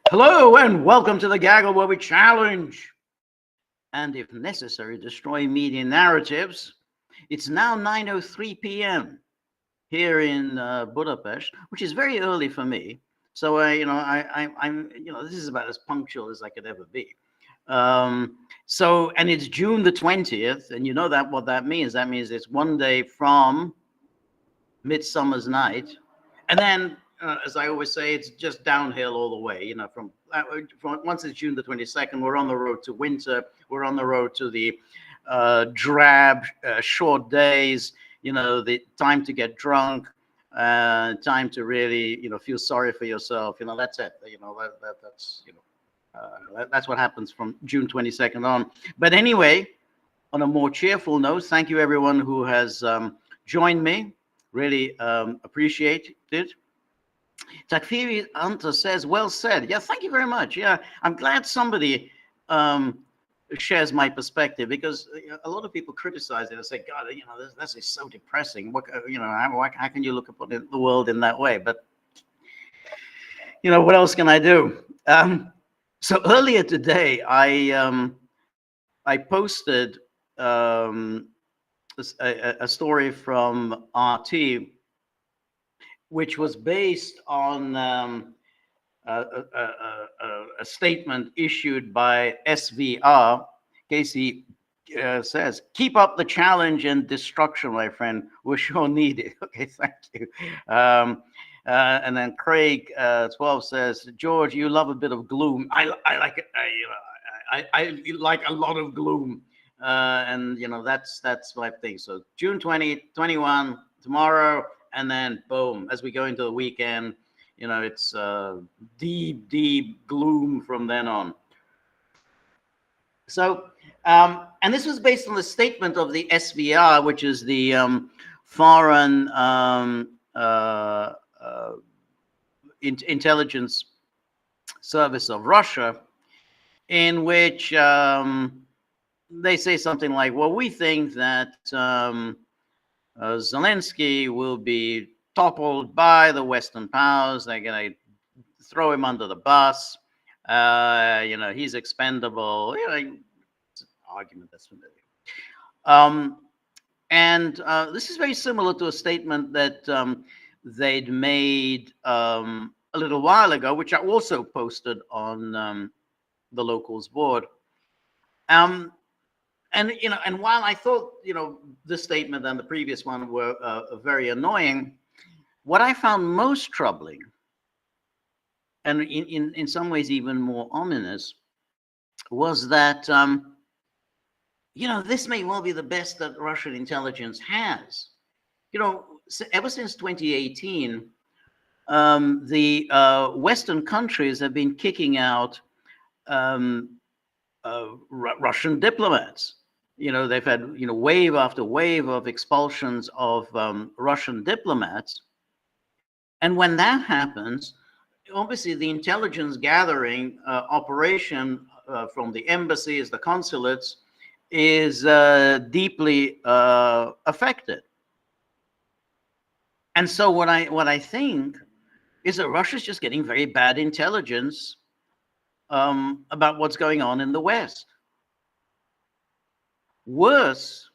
Hello and welcome to the Gaggle, where we challenge and, if necessary, destroy media narratives. It's now 9:03 p.m. here in Budapest, which is very early for me. So, I'm this is about as punctual as I could ever be. And it's June the 20th, and you know that what that means. That means it's one day from Midsummer's Night, and then as I always say, it's just downhill all the way. From once it's June the 22nd, we're on the road to winter. We're on the road to the drab, short days. The time to get drunk, time to really, feel sorry for yourself. That's it. That's what happens from June 22nd on. But anyway, on a more cheerful note, thank you everyone who has joined me. Really appreciate it. Takfiri Anta says, well said. Yeah, thank you very much. Yeah, I'm glad somebody shares my perspective, because a lot of people criticize it and say, God, this is so depressing. What, how can you look upon the world in that way? But, what else can I do? So earlier today, I posted a story from RT, which was based on a statement issued by SVR. Casey says, keep up the challenge and destruction, my friend. We're sure needed. Okay, thank you. And then Craig 12 says, George, you love a bit of gloom. I like it. I like a lot of gloom. And that's my thing. So June 20, 21, tomorrow, and then boom, as we go into the weekend, it's deep gloom from then on. So, and this was based on the statement of the SVR, which is the Foreign Intelligence Service of Russia, in which they say something like, well, we think that Zelensky will be toppled by the Western powers. They're going to throw him under the bus. He's expendable. It's an argument that's familiar. This is very similar to a statement that they'd made a little while ago, which I also posted on the locals board. And while I thought, this statement and the previous one were very annoying, what I found most troubling, and in some ways even more ominous, was that, this may well be the best that Russian intelligence has. Ever since 2018, the Western countries have been kicking out Russian diplomats. They've had, wave after wave of expulsions of Russian diplomats. And when that happens, obviously the intelligence gathering operation from the embassies, the consulates, is deeply affected. And so what I think is that Russia's just getting very bad intelligence about what's going on in the West. Worse,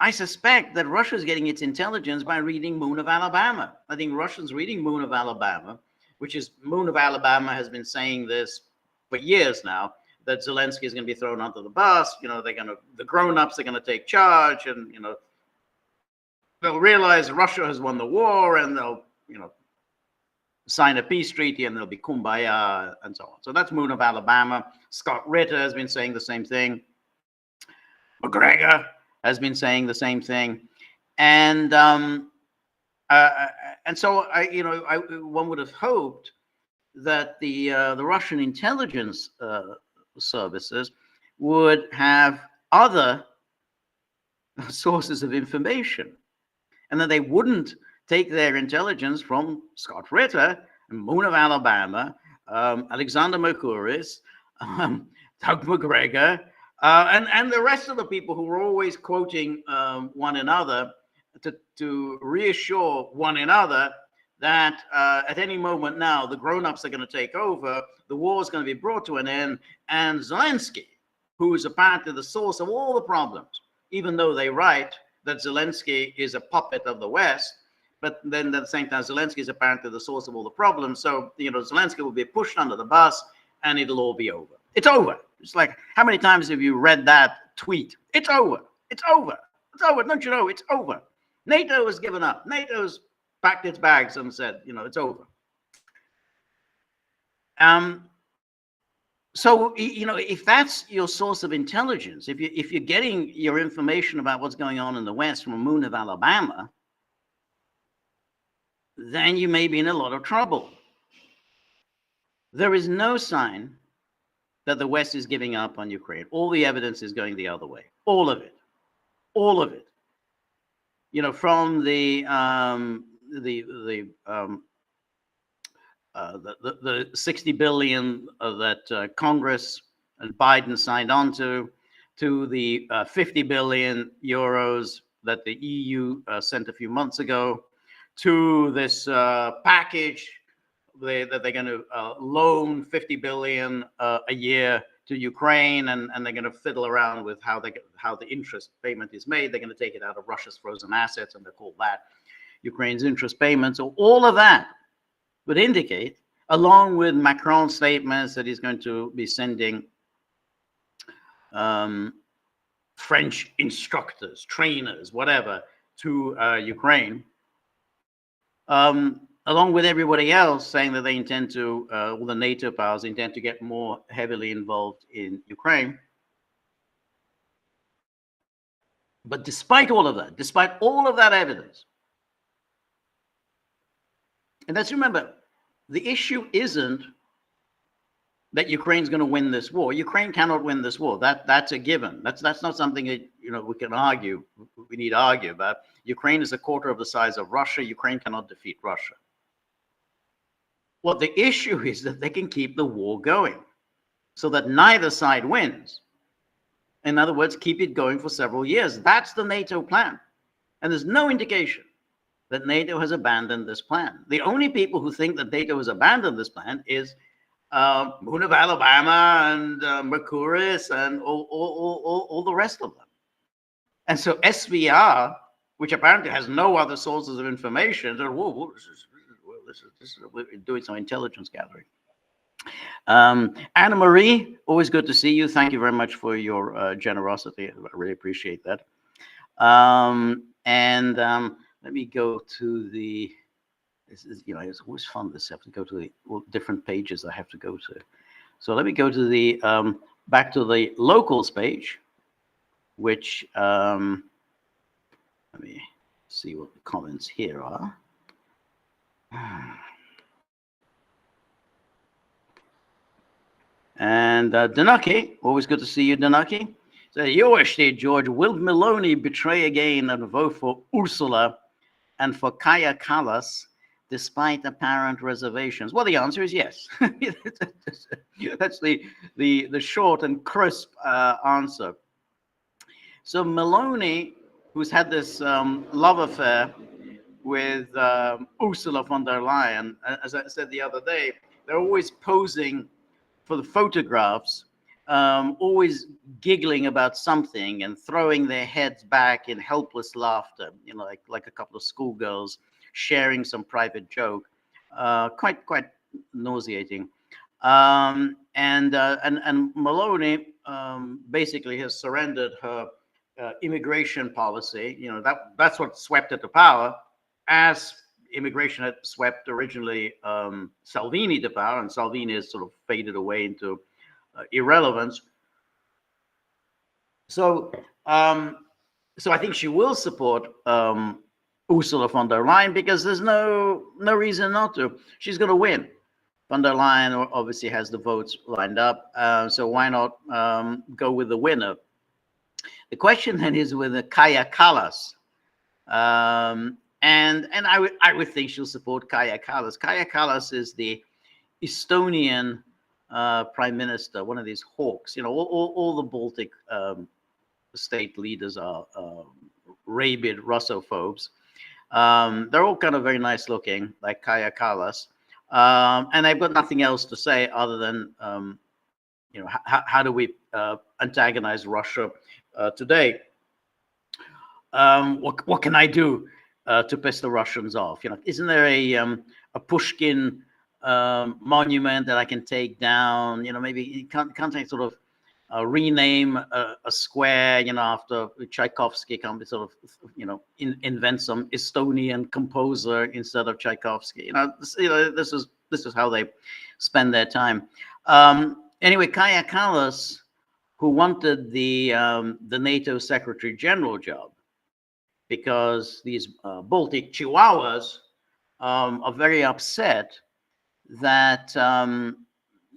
I suspect that Russia's getting its intelligence by reading Moon of Alabama. I think Russians reading Moon of Alabama, which is, Moon of Alabama has been saying this for years now, that Zelensky is going to be thrown under the bus. The grown-ups are going to take charge, and, they'll realize Russia has won the war, and they'll, sign a peace treaty, and there'll be kumbaya and so on. So that's Moon of Alabama. Scott Ritter has been saying the same thing. McGregor has been saying the same thing, and so one would have hoped that the Russian intelligence services would have other sources of information, and that they wouldn't take their intelligence from Scott Ritter, Moon of Alabama, Alexander Mercouris, Doug McGregor, and the rest of the people who were always quoting one another to reassure one another that at any moment now, the grown-ups are going to take over, the war is going to be brought to an end, and Zelensky, who is apparently the source of all the problems, even though they write that Zelensky is a puppet of the West, but then at the same time, Zelensky is apparently the source of all the problems. So, Zelensky will be pushed under the bus and it'll all be over. It's over. It's like, how many times have you read that tweet? It's over. It's over. It's over. Don't you know? It's over. NATO has given up. NATO's packed its bags and said, it's over. So, if that's your source of intelligence, if you're getting your information about what's going on in the West from the moon of Alabama, then you may be in a lot of trouble. There is no sign that the West is giving up on Ukraine. All the evidence is going the other way. All of it. All of it. From the 60 billion that Congress and Biden signed on to the 50 billion euros that the EU sent a few months ago, to this package that they're going to loan 50 billion a year to Ukraine, and they're going to fiddle around with how the interest payment is made. They're going to take it out of Russia's frozen assets, and they call that Ukraine's interest payments. So all of that would indicate, along with Macron's statements that he's going to be sending French instructors, trainers, whatever, to Ukraine, along with everybody else saying that they intend to, all the NATO powers intend to get more heavily involved in Ukraine. But despite all of that evidence, and let's remember, the issue isn't that Ukraine's going to win this war. Ukraine cannot win this war. That's a given. That's not something that we can argue. We need to argue about. Ukraine is a quarter of the size of Russia. Ukraine cannot defeat Russia. What the issue is that they can keep the war going, so that neither side wins. In other words, keep it going for several years. That's the NATO plan, and there's no indication that NATO has abandoned this plan. The only people who think that NATO has abandoned this plan is Moon of Alabama and Mercurius and all the rest of them. And so SVR, which apparently has no other sources of information, we're doing some intelligence gathering. Anna Marie, always good to see you. Thank you very much for your generosity. I really appreciate that. Let me go to the, it's always fun this have to go to the different pages I have to go to. So let me go to the, back to the locals page, which, let me see what the comments here are. And Danaki, always good to see you, Danaki. So your state, George, will Meloni betray again and vote for Ursula and for Kaya Kallas despite apparent reservations? Well, the answer is yes. That's the short and crisp answer. So Meloni, who's had this love affair with Ursula von der Leyen, as I said the other day, they're always posing for the photographs, always giggling about something and throwing their heads back in helpless laughter, like a couple of schoolgirls sharing some private joke, quite nauseating. And Meloni basically has surrendered her immigration policy. That's what swept her to power, as immigration had swept originally Salvini to power, and Salvini has sort of faded away into irrelevance. So I think she will support Ursula von der Leyen, because there's no reason not to. She's going to win. Von der Leyen obviously has the votes lined up, so why not go with the winner? The question then is with the Kaya Kallas. And I would think she'll support Kaya Kallas. Kaya Kallas is the Estonian prime minister, one of these hawks. All the Baltic state leaders are rabid Russophobes. They're all kind of very nice looking, like Kaya Kallas. And I've got nothing else to say other than, how do we antagonize Russia today? What can I do to piss the Russians off? Isn't there a Pushkin monument that I can take down? Maybe can't I sort of rename a square, after Tchaikovsky? Can we sort of, invent some Estonian composer instead of Tchaikovsky? This is how they spend their time. Anyway, Kaya Kallas, who wanted the NATO Secretary General job, because these Baltic Chihuahuas are very upset that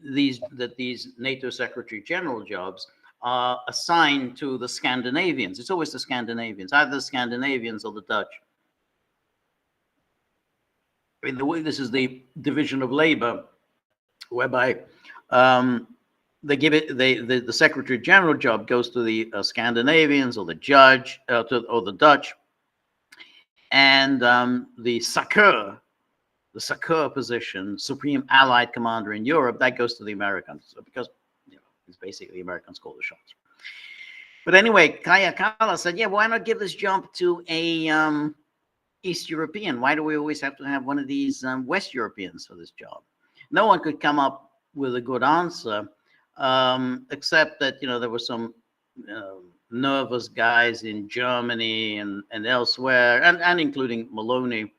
these NATO Secretary General jobs are assigned to the Scandinavians. It's always the Scandinavians, either the Scandinavians or the Dutch. I mean, the way this is the division of labor, whereby they give it the Secretary General job goes to the Scandinavians or the judge or the Dutch, and the SACEUR position, Supreme Allied Commander in Europe, that goes to the Americans, because it's basically the Americans call the shots. But anyway, Kaya Kallas said, yeah, why not give this job to a East European? Why do we always have to have one of these West Europeans for this job? No one could come up with a good answer, except that there were some nervous guys in Germany and elsewhere, and including Maloney,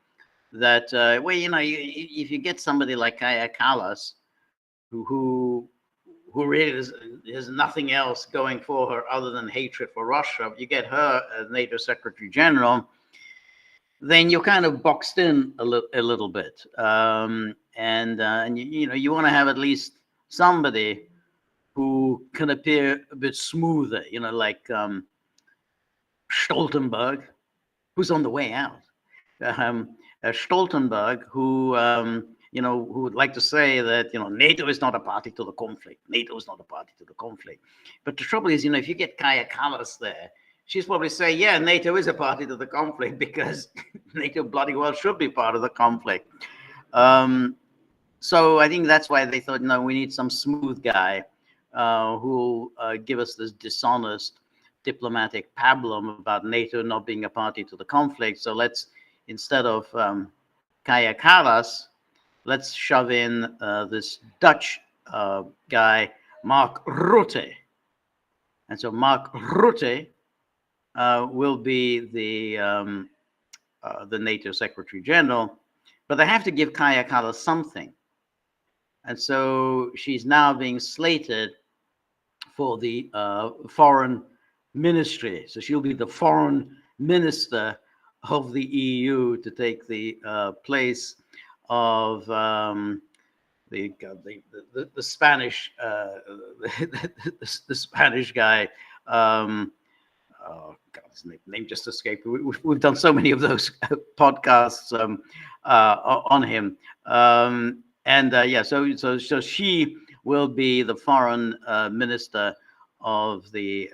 that if you get somebody like Kaya Kallas, who really has nothing else going for her other than hatred for Russia, you get her as NATO Secretary General, then you're kind of boxed in a little bit, and you want to have at least somebody who can appear a bit smoother, like Stoltenberg, who's on the way out. Stoltenberg, who who would like to say that NATO is not a party to the conflict. NATO is not a party to the conflict. But the trouble is, if you get Kaya Kallas there, she's probably say, yeah, NATO is a party to the conflict, because NATO bloody well should be part of the conflict. So I think that's why they thought, no, we need some smooth guy who will give us this dishonest diplomatic pablum about NATO not being a party to the conflict. So let's, instead of Kaya Kallas, let's shove in this Dutch guy, Mark Rutte. And so Mark Rutte will be the NATO Secretary General, but they have to give Kaya Kallas something. And so she's now being slated for the foreign ministry. So she'll be the foreign minister of the EU to take the place of the Spanish the Spanish guy. Oh God, his name just escaped. We've done so many of those podcasts on him. So she will be the foreign minister of the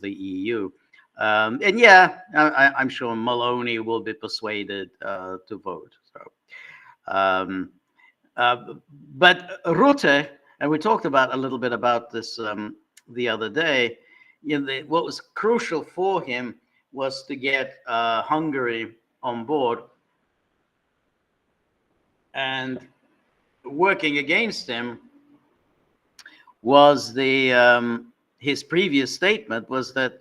EU. I'm sure Maloney will be persuaded to vote. So, but Rutte, and we talked about a little bit about this the other day. What was crucial for him was to get Hungary on board, and working against him was his previous statement was that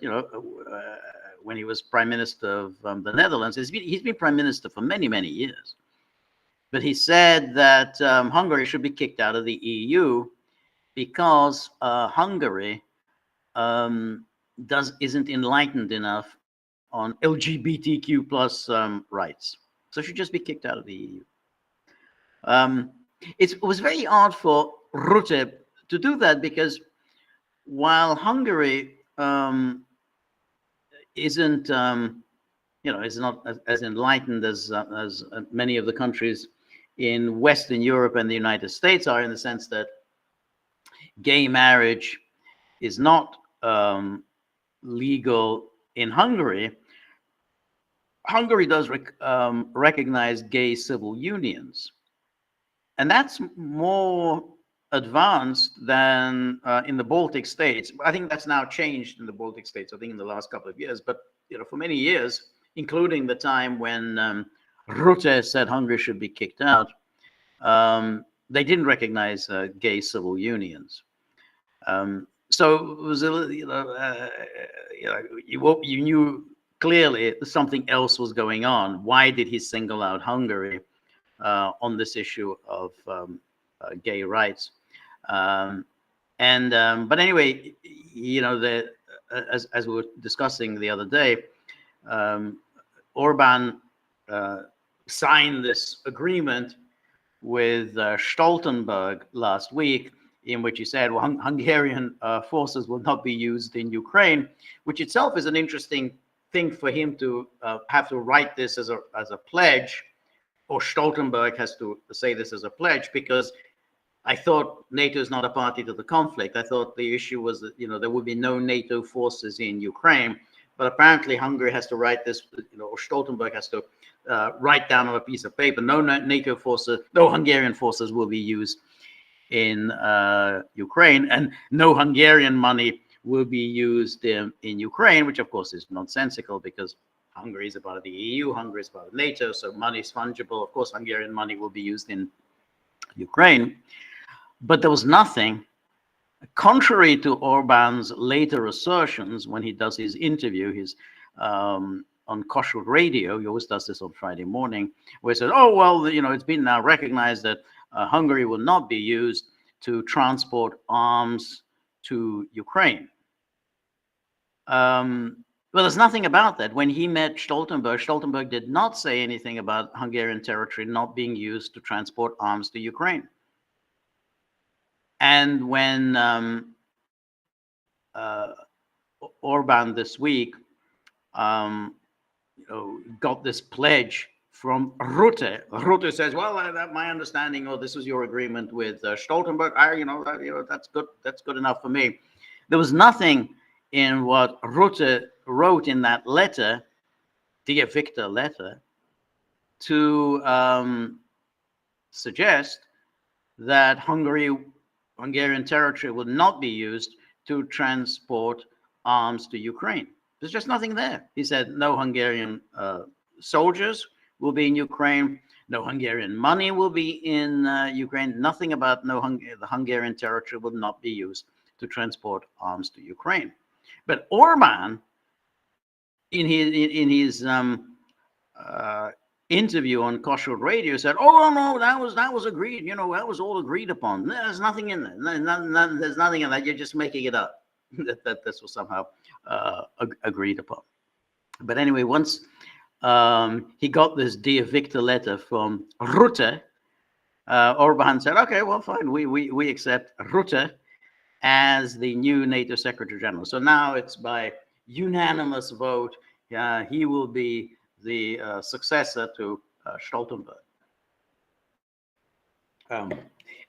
when he was prime minister of the Netherlands, he's been prime minister for many years, but he said that Hungary should be kicked out of the EU because Hungary isn't enlightened enough on LGBTQ plus rights, so should just be kicked out of the EU. It was very hard for Rutte to do that, because while Hungary isn't is not as enlightened as many of the countries in Western Europe and the United States are, in the sense that gay marriage is not legal in Hungary, Hungary does recognize gay civil unions, and that's more advanced than in the Baltic states. I think that's now changed in the Baltic states, I think in the last couple of years. But for many years, including the time when Rutte said Hungary should be kicked out, they didn't recognize gay civil unions. So it was you knew clearly something else was going on. Why did he single out Hungary on this issue of gay rights? But anyway, as we were discussing the other day, Orban signed this agreement with Stoltenberg last week, in which he said, well, Hungarian forces will not be used in Ukraine, which itself is an interesting thing for him to have to write this as a pledge, or Stoltenberg has to say this as a pledge, because I thought NATO is not a party to the conflict. I thought the issue was that there would be no NATO forces in Ukraine, but apparently Hungary has to write this, or Stoltenberg has to write down on a piece of paper, no NATO forces, no Hungarian forces will be used in Ukraine, and no Hungarian money will be used in Ukraine, which of course is nonsensical because Hungary is a part of the EU, Hungary is part of NATO, so money is fungible. Of course, Hungarian money will be used in Ukraine. But there was nothing, contrary to Orban's later assertions when he does his interview, on Kossuth Radio. He always does this on Friday morning, where he says, oh, well, it's been now recognized that Hungary will not be used to transport arms to Ukraine. Well, there's nothing about that. When he met Stoltenberg did not say anything about Hungarian territory not being used to transport arms to Ukraine. And when Orban this week got this pledge from Rutte. Rutte says, well, my understanding, or this was your agreement with Stoltenberg. That's good. That's good enough for me. There was nothing in what Rutte wrote in that letter, Dear Victor letter, to suggest that Hungarian territory will not be used to transport arms to Ukraine. There's just nothing there. He said no Hungarian soldiers will be in Ukraine, no Hungarian money will be in Ukraine, nothing about the Hungarian territory will not be used to transport arms to Ukraine. But Orban, in his interview on Kossuth Radio, said, "Oh no, that was agreed. That was all agreed upon. There's nothing in there. There's nothing in that. You're just making it up that this was somehow agreed upon." But anyway, once he got this Dear Victor letter from Rutte, Orban said, "Okay, well, fine. We accept Rutte as the new NATO Secretary General." So now it's by unanimous vote. He will be the successor to Stoltenberg.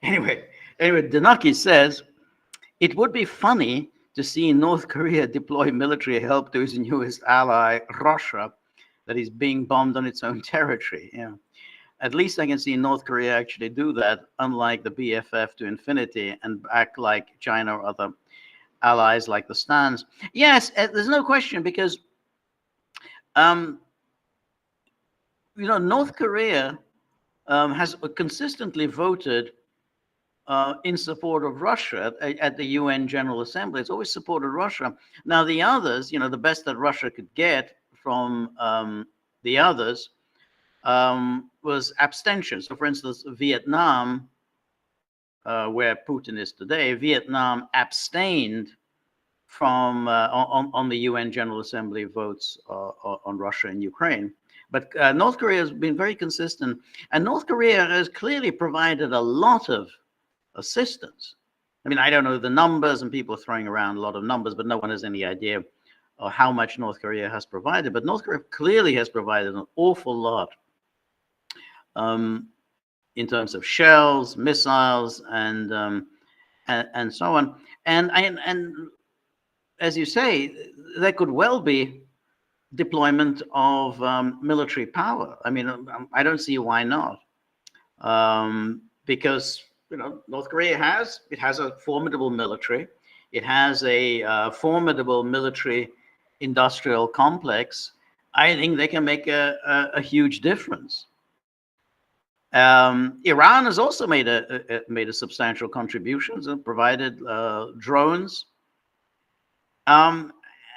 Anyway, Danaki says, it would be funny to see North Korea deploy military help to its newest ally, Russia, that is being bombed on its own territory. At least I can see North Korea actually do that, unlike the BFF to infinity, and act like China or other allies like the Stans. Yes, there's no question, because North Korea has consistently voted in support of Russia at the UN General Assembly. It's always supported Russia. Now the others, the best that Russia could get from the others was abstention. So for instance, Vietnam, where Putin is today, Vietnam abstained from on the UN General Assembly votes on Russia and Ukraine. But North Korea has been very consistent, and North Korea has clearly provided a lot of assistance. I mean, I don't know the numbers, and people are throwing around a lot of numbers, but no one has any idea of how much North Korea has provided. But North Korea clearly has provided an awful lot in terms of shells, missiles, and so on. And as you say, there could well be deployment of military power. I mean, I don't see why not, because North Korea has a formidable military, it has a formidable military industrial complex. I think they can make a huge difference. Iran has also made a substantial contributions and provided drones.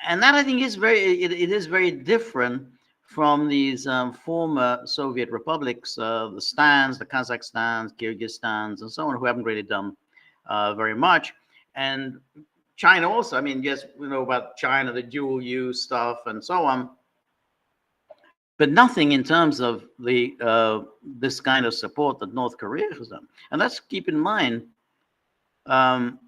And that I think is it is very different from these former Soviet republics, the Stans, the Kazakhstans, Kyrgyzstans, and so on, who haven't really done very much. And China also, I mean, yes, we know about China, the dual use stuff and so on, but nothing in terms of the this kind of support that North Korea has done. And let's keep in mind in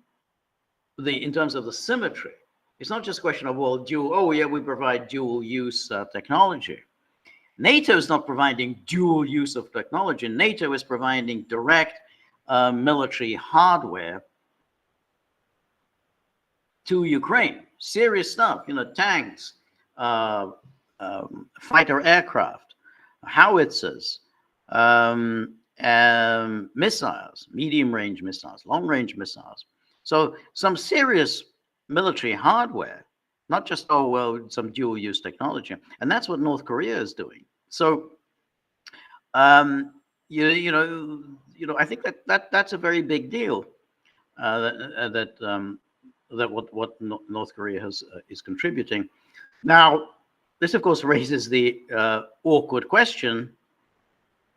terms of the symmetry. It's not just a question of, well, we provide dual use technology. NATO is not providing dual use of technology. NATO is providing direct military hardware to Ukraine. Serious stuff, tanks, fighter aircraft, howitzers, missiles, medium-range missiles, long-range missiles. So some serious military hardware, not just some dual-use technology, and that's what North Korea is doing. So, I think that's a very big deal. That what North Korea is contributing. Now, this of course raises the awkward question,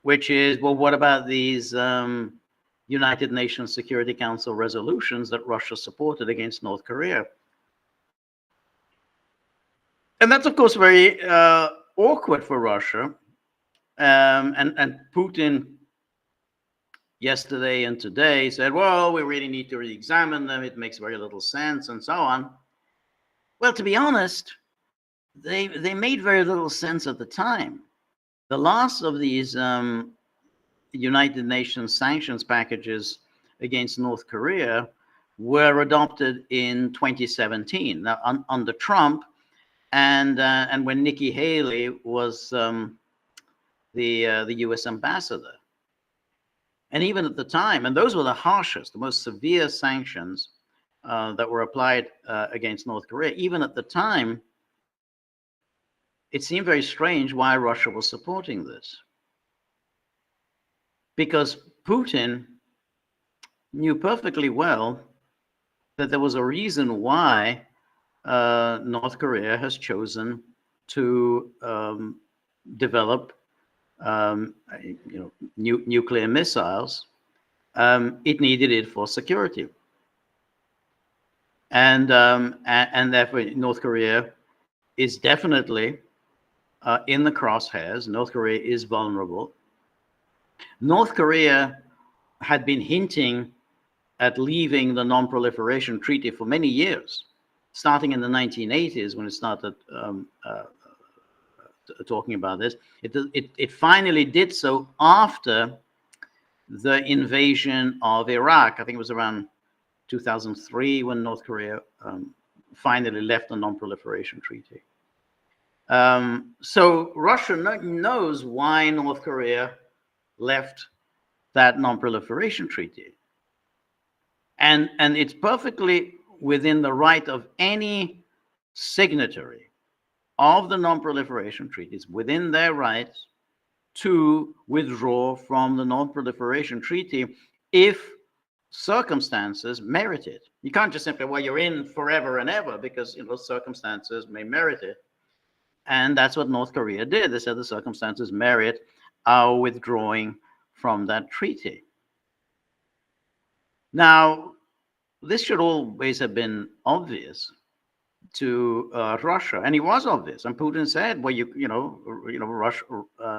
which is, well, what about these United Nations Security Council resolutions that Russia supported against North Korea? And that's, of course, very awkward for Russia. And Putin yesterday and today said, well, we really need to re-examine them. It makes very little sense and so on. Well, to be honest, they made very little sense at the time. The last of these United Nations sanctions packages against North Korea were adopted in 2017 under Trump, and when Nikki Haley was the U.S. ambassador. And even at the time, and those were the harshest, the most severe sanctions that were applied against North Korea. Even at the time, it seemed very strange why Russia was supporting this. Because Putin knew perfectly well that there was a reason why North Korea has chosen to develop nuclear missiles. It needed it for security. And therefore North Korea is definitely in the crosshairs. North Korea is vulnerable. North Korea had been hinting at leaving the Non-Proliferation Treaty for many years, starting in the 1980s when it started talking about this. It finally did so after the invasion of Iraq. I think it was around 2003 when North Korea finally left the Non-Proliferation Treaty. So Russia knows why North Korea left that Non-Proliferation Treaty. And it's perfectly within the right of any signatory of the Non-Proliferation Treaty. It's within their rights to withdraw from the Non-Proliferation Treaty if circumstances merit it. You can't just simply, well, you're in forever and ever, because circumstances may merit it. And that's what North Korea did. They said the circumstances merit our withdrawing from that treaty. Now, this should always have been obvious to Russia, and it was obvious. And Putin said, "Well, Russia,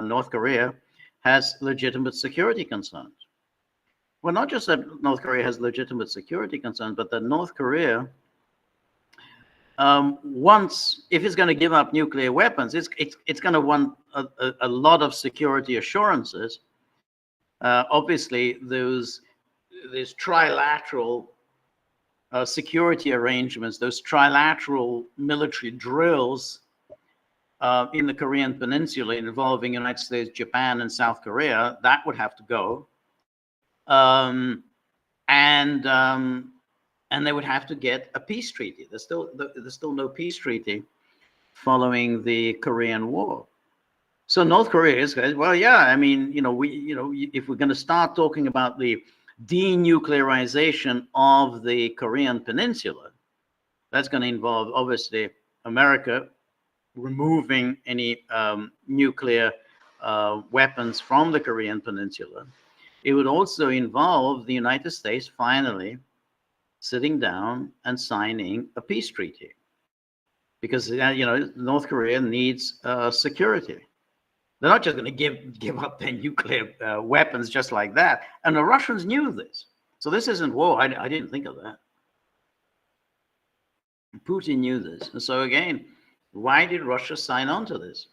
North Korea has legitimate security concerns." Well, not just that North Korea has legitimate security concerns, but that North Korea wants, if it's going to give up nuclear weapons, it's going to want a lot of security assurances. Obviously, those trilateral security arrangements, those trilateral military drills in the Korean Peninsula involving United States, Japan, and South Korea, that would have to go. And they would have to get a peace treaty. There's still no peace treaty following the Korean War. So North Korea is, well, yeah, I mean, if we're going to start talking about the denuclearization of the Korean Peninsula, that's going to involve, obviously, America removing any nuclear weapons from the Korean Peninsula. It would also involve the United States finally sitting down and signing a peace treaty, because North Korea needs security. They're not just going to give up their nuclear weapons just like that. And the Russians knew this. So this isn't war. I didn't think of that. Putin knew this. And so again, why did Russia sign on to this?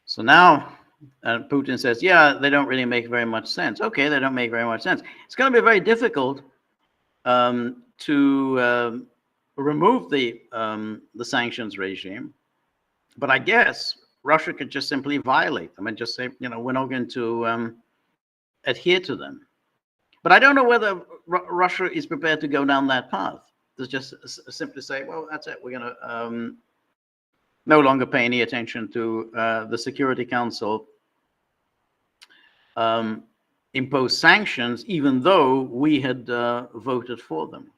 So now Putin says, yeah, they don't really make very much sense. Okay, they don't make very much sense. It's going to be very difficult to remove the sanctions regime. But I guess Russia could just simply violate them and just say, we're not going to adhere to them. But I don't know whether Russia is prepared to go down that path. To just simply say, well, that's it. We're going to no longer pay any attention to the Security Council impose sanctions, even though we had voted for them.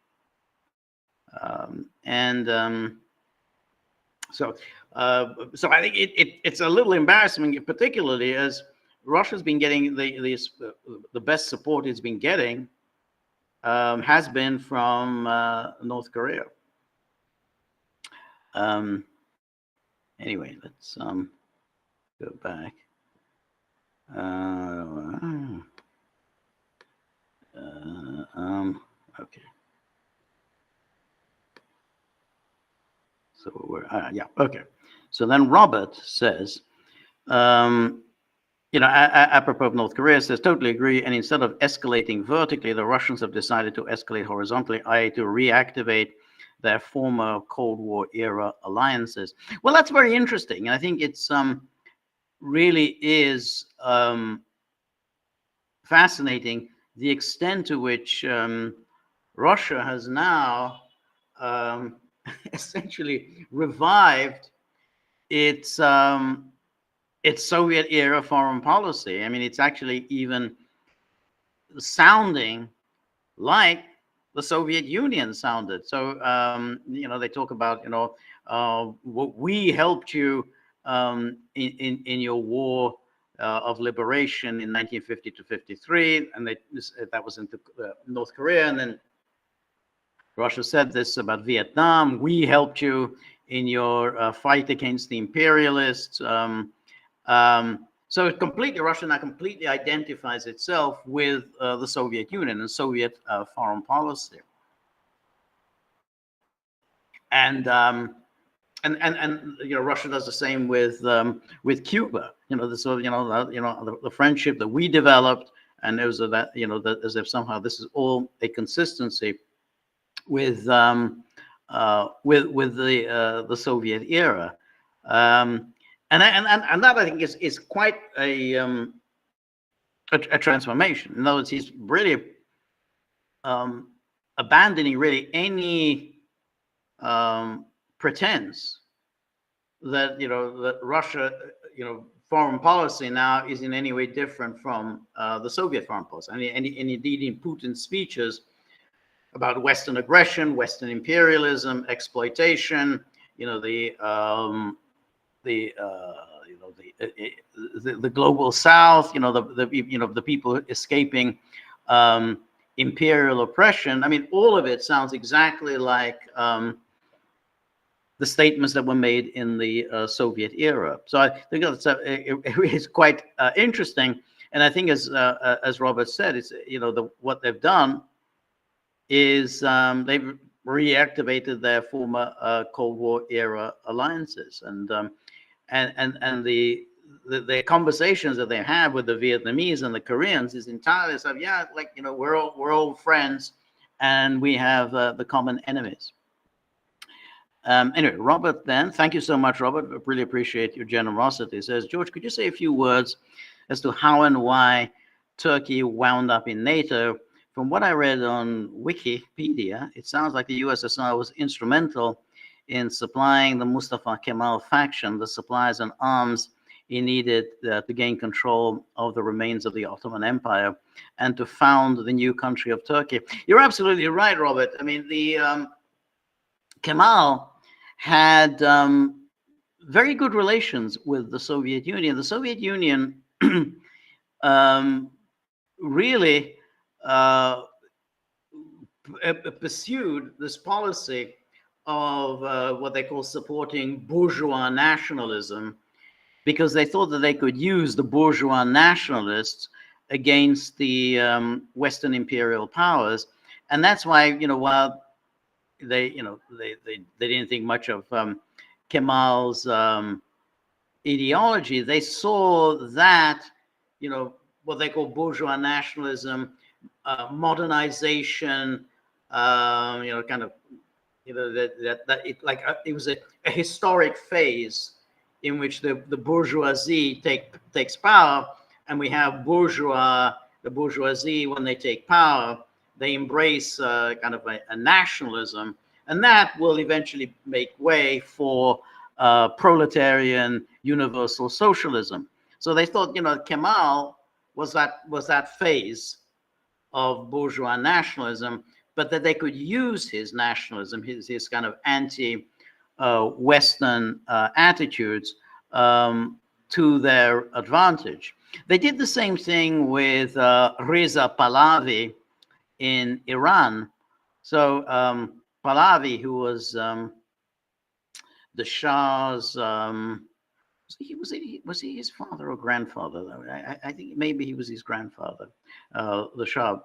So I think it's a little embarrassing, particularly as Russia's been getting the best support it's been getting has been from North Korea. Anyway, let's go back. Okay. So we're yeah, okay. So then Robert says, apropos of North Korea, says, totally agree. And instead of escalating vertically, the Russians have decided to escalate horizontally, i.e. to reactivate their former Cold War era alliances. Well, that's very interesting. And I think it's really is fascinating the extent to which Russia has now essentially revived its Soviet era foreign policy. I mean, it's actually even sounding like the Soviet Union sounded. So, they talk about, we helped you in your war of liberation in 1950 to 53, and that was into North Korea. And then Russia said this about Vietnam. We helped you in your fight against the imperialists. So Russia now completely identifies itself with the Soviet Union and Soviet foreign policy. And Russia does the same with Cuba. The friendship that we developed, and there was that as if somehow this is all a consistency with the Soviet era. And that I think is quite a transformation. In other words, he's really abandoning really any pretense that that Russia foreign policy now is in any way different from the Soviet foreign policy. And indeed, in Putin's speeches about Western aggression, Western imperialism, exploitation, the global South, the people escaping imperial oppression. I mean, all of it sounds exactly like the statements that were made in the Soviet era. So I think it's quite interesting. And I think, as Robert said, it's what they've done is they've reactivated their former Cold War era alliances, and the conversations that they have with the Vietnamese and the Koreans is entirely so, yeah, like we're all friends, and we have the common enemies. Anyway, Robert, then, thank you so much, Robert. I really appreciate your generosity. He says, George, could you say a few words as to how and why Turkey wound up in NATO? From what I read on Wikipedia, it sounds like the USSR was instrumental in supplying the Mustafa Kemal faction the supplies and arms he needed to gain control of the remains of the Ottoman Empire and to found the new country of Turkey. You're absolutely right, Robert. I mean, the Kemal had very good relations with the Soviet Union. The Soviet Union really pursued this policy of what they call supporting bourgeois nationalism, because they thought that they could use the bourgeois nationalists against the Western imperial powers. And that's why, while they didn't think much of Kemal's ideology, they saw that, what they call bourgeois nationalism, modernization, it was a historic phase in which the bourgeoisie takes power, and we have the bourgeoisie, when they take power, they embrace kind of a nationalism, and that will eventually make way for proletarian universal socialism. So they thought, Kemal was that phase of bourgeois nationalism, but that they could use his nationalism, his kind of anti-Western attitudes to their advantage. They did the same thing with Reza Pahlavi in Iran. So Pahlavi, who was the Shah's, was he his father or grandfather? Though I think maybe he was his grandfather, the Shah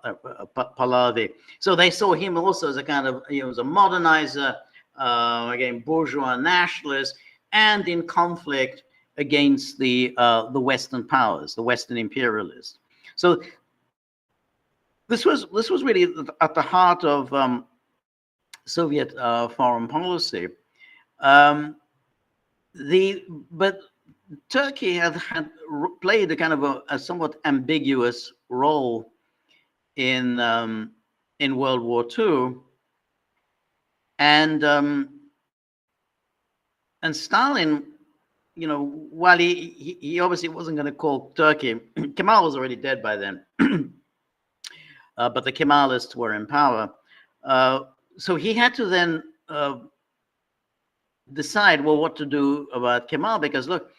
Pahlavi. So they saw him also as a kind of, as a modernizer, again bourgeois nationalist, and in conflict against the Western powers, the Western imperialists. So this was really at the heart of Soviet foreign policy. But Turkey had played a kind of a somewhat ambiguous role in World War II, and Stalin, while he obviously wasn't going to call Turkey, Kemal was already dead by then, but the Kemalists were in power, so he had to then decide, well, what to do about Kemal, because look,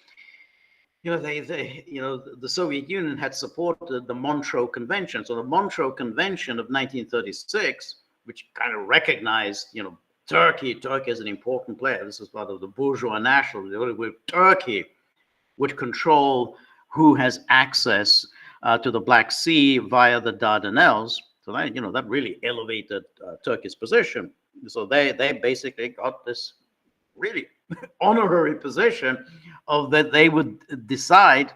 the Soviet Union had supported the Montro Convention. So the Montro Convention of 1936, which kind of recognized, Turkey as an important player. This is part of the bourgeois nationalism. Turkey would control who has access to the Black Sea via the Dardanelles. So that, that really elevated Turkey's position. So they basically got this really honorary position of that they would decide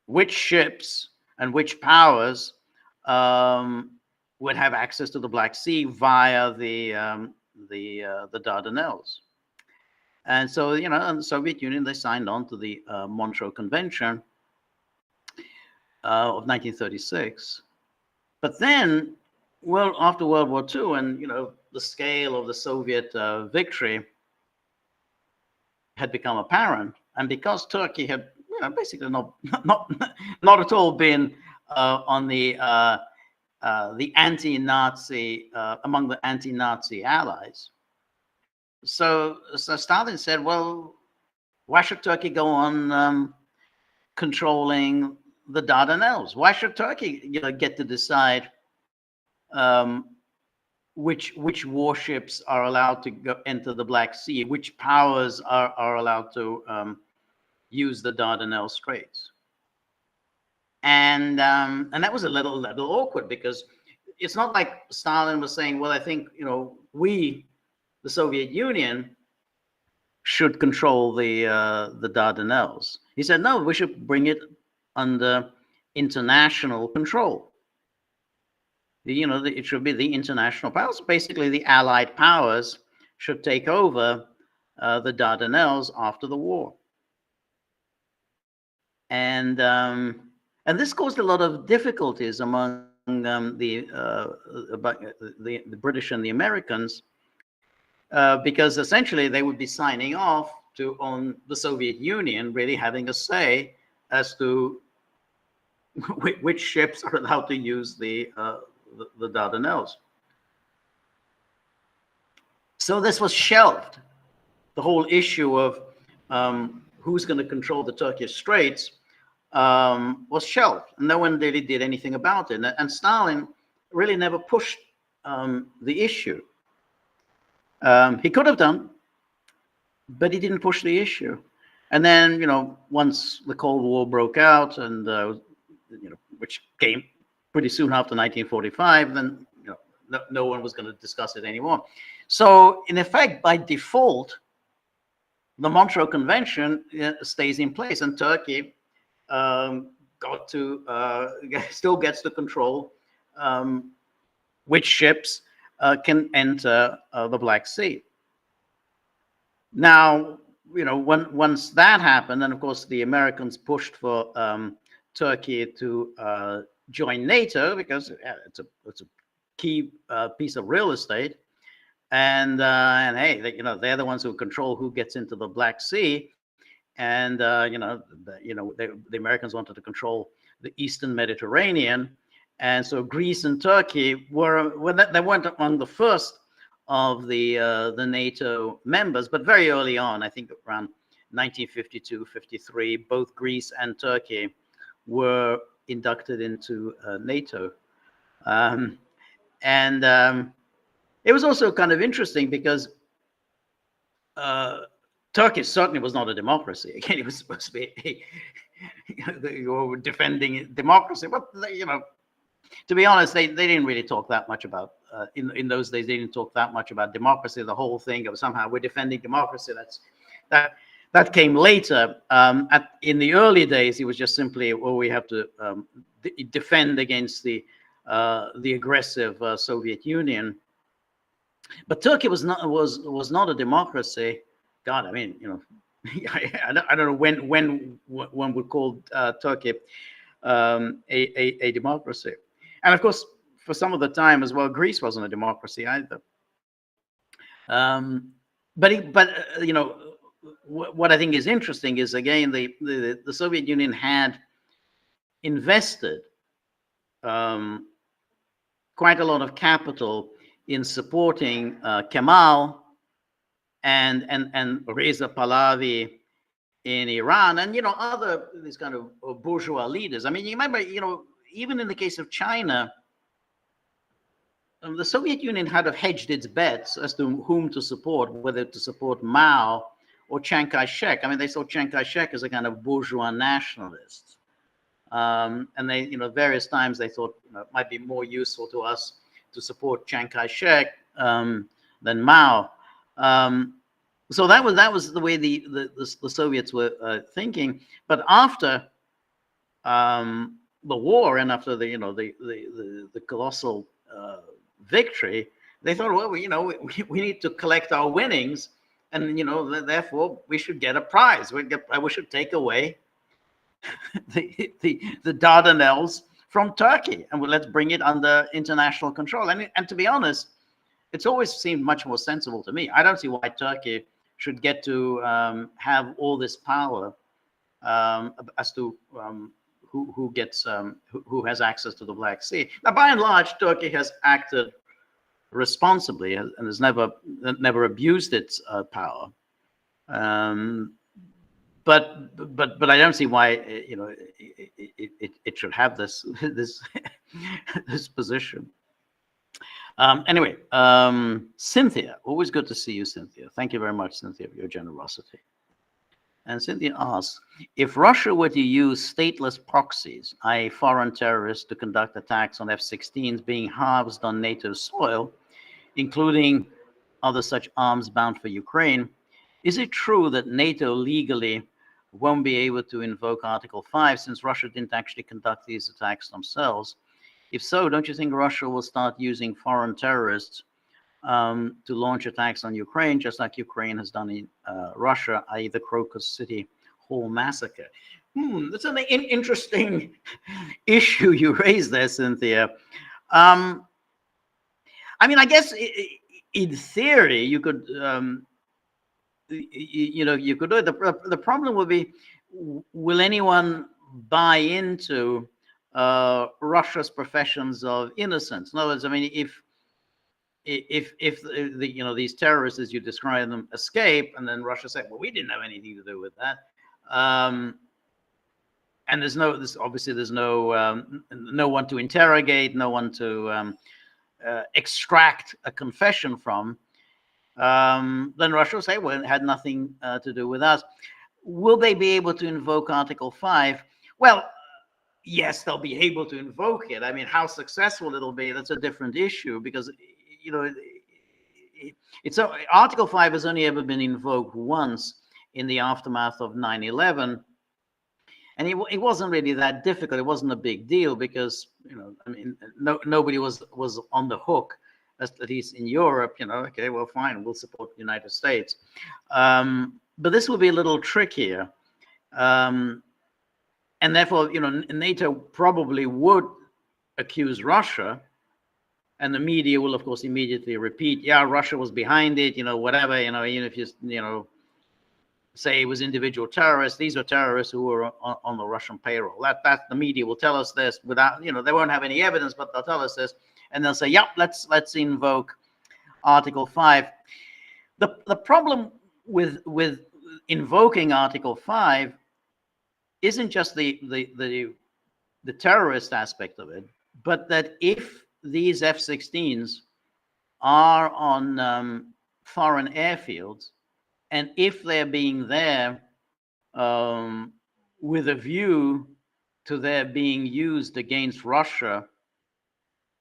which ships and which powers would have access to the Black Sea via the Dardanelles. And so, in the Soviet Union, they signed on to the Montro Convention of 1936. But then, after World War II, and the scale of the Soviet victory had become apparent, and because Turkey had basically not at all been on the anti-Nazi among the anti-Nazi allies, so Stalin said, well, why should Turkey go on controlling the Dardanelles? Why should Turkey get to decide which warships are allowed to enter the Black Sea, which powers are allowed to use the Dardanelles Straits? And that was a little awkward, because it's not like Stalin was saying, well, I think we, the Soviet Union, should control the Dardanelles. He said, no, we should bring it under international control. It should be the international powers, basically the Allied powers, should take over the Dardanelles after the war. And this caused a lot of difficulties among the British and the Americans, because essentially they would be signing off on the Soviet Union really having a say as to which ships are allowed to use the Dardanelles. So this was shelved. The whole issue of who's going to control the Turkish Straits was shelved. No one really did anything about it. And Stalin really never pushed the issue. He could have done, but he didn't push the issue. And then, once the Cold War broke out, and which came pretty soon after 1945, then no one was going to discuss it anymore. So, in effect, by default, the Montro Convention stays in place, and Turkey still gets to control which ships can enter the Black Sea. Now, once that happened, then of course the Americans pushed for Turkey to join NATO, because it's a key piece of real estate, and hey, they're the ones who control who gets into the Black Sea, and the Americans wanted to control the Eastern Mediterranean, and so Greece and Turkey they weren't among the first of the NATO members, but very early on, I think around 1952-53, both Greece and Turkey were inducted into NATO. It was also kind of interesting because Turkey certainly was not a democracy. Again, it was supposed to be you were defending democracy, but to be honest, they didn't really talk that much about in those days. They didn't talk that much about democracy. The whole thing of somehow we're defending democracy. That came later. In the early days, it was just simply, we have to defend against the aggressive Soviet Union. But Turkey was not a democracy. God, I mean, I don't know when one would call Turkey a democracy. And of course, for some of the time as well, Greece wasn't a democracy either. What I think is interesting is, again, the Soviet Union had invested quite a lot of capital in supporting Kemal and Reza Pahlavi in Iran, and other these kind of bourgeois leaders. I mean, you remember, even in the case of China, the Soviet Union had hedged its bets as to whom to support, whether to support Mao or Chiang Kai-shek. I mean, they saw Chiang Kai-shek as a kind of bourgeois nationalist. And they, various times they thought it might be more useful to us to support Chiang Kai-shek than Mao. So that was the way the Soviets were thinking. But after the war, and after the colossal victory, they thought, well, we need to collect our winnings, and therefore we should get a prize. We should take away the Dardanelles from Turkey, and let's bring it under international control. And to be honest, it's always seemed much more sensible to me. I don't see why Turkey should get to have all this power as to who has access to the Black Sea. Now, by and large, Turkey has acted responsibly and has never abused its power. But I don't see why it should have this position. Anyway, Cynthia, always good to see you, Cynthia. Thank you very much, Cynthia, for your generosity. And Cynthia asks, if Russia were to use stateless proxies, i.e. foreign terrorists, to conduct attacks on F-16s being housed on NATO soil, including other such arms bound for Ukraine, is it true that NATO legally won't be able to invoke Article 5 since Russia didn't actually conduct these attacks themselves? If so, don't you think Russia will start using foreign terrorists to launch attacks on Ukraine, just like Ukraine has done in Russia, i.e. the Crocus City Hall massacre. That's an interesting issue you raised there, Cynthia. I mean, I guess in theory you could, you could do it. The problem would be, will anyone buy into Russia's professions of innocence? In other words, I mean, if these terrorists, as you describe them, escape, and then Russia said, well, we didn't have anything to do with that, and there's no one to interrogate, no one to extract a confession from, then Russia will say, well, it had nothing to do with us. Will they be able to invoke Article 5? Well, yes, they'll be able to invoke it. I mean, how successful it'll be, that's a different issue, because Article 5 has only ever been invoked once in the aftermath of 9/11, and it wasn't really that difficult. It wasn't a big deal because I mean, nobody was on the hook, at least in Europe. Okay, well, fine, we'll support the United States, but this will be a little trickier, and therefore, NATO probably would accuse Russia. And the media will, of course, immediately repeat, yeah, Russia was behind it, whatever, even if you, say it was individual terrorists, these are terrorists who were on the Russian payroll. That the media will tell us this without, they won't have any evidence, but they'll tell us this. And they'll say, yep, let's invoke Article 5. The problem with invoking Article 5 isn't just the terrorist aspect of it, but that if these F-16s are on foreign airfields, and if they're being there with a view to their being used against Russia,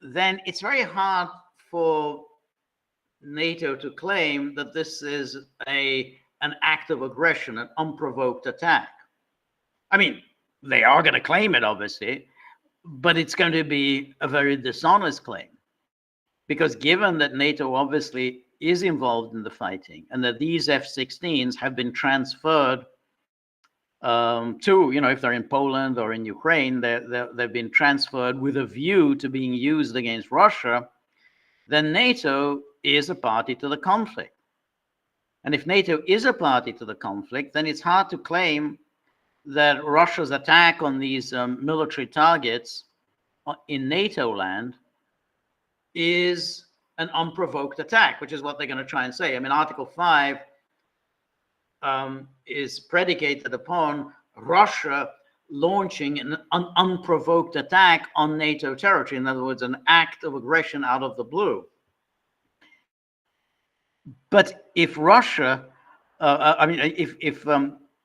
then it's very hard for NATO to claim that this is an act of aggression, an unprovoked attack. I mean, they are going to claim it, obviously, but it's going to be a very dishonest claim, because given that NATO obviously is involved in the fighting and that these F-16s have been transferred to, if they're in Poland or in Ukraine, they've been transferred with a view to being used against Russia, then NATO is a party to the conflict. And if NATO is a party to the conflict, then it's hard to claim that Russia's attack on these military targets in NATO land is an unprovoked attack, which is what they're going to try and say. I mean, Article 5 is predicated upon Russia launching an unprovoked attack on NATO territory. In other words, an act of aggression out of the blue. But if Russia, if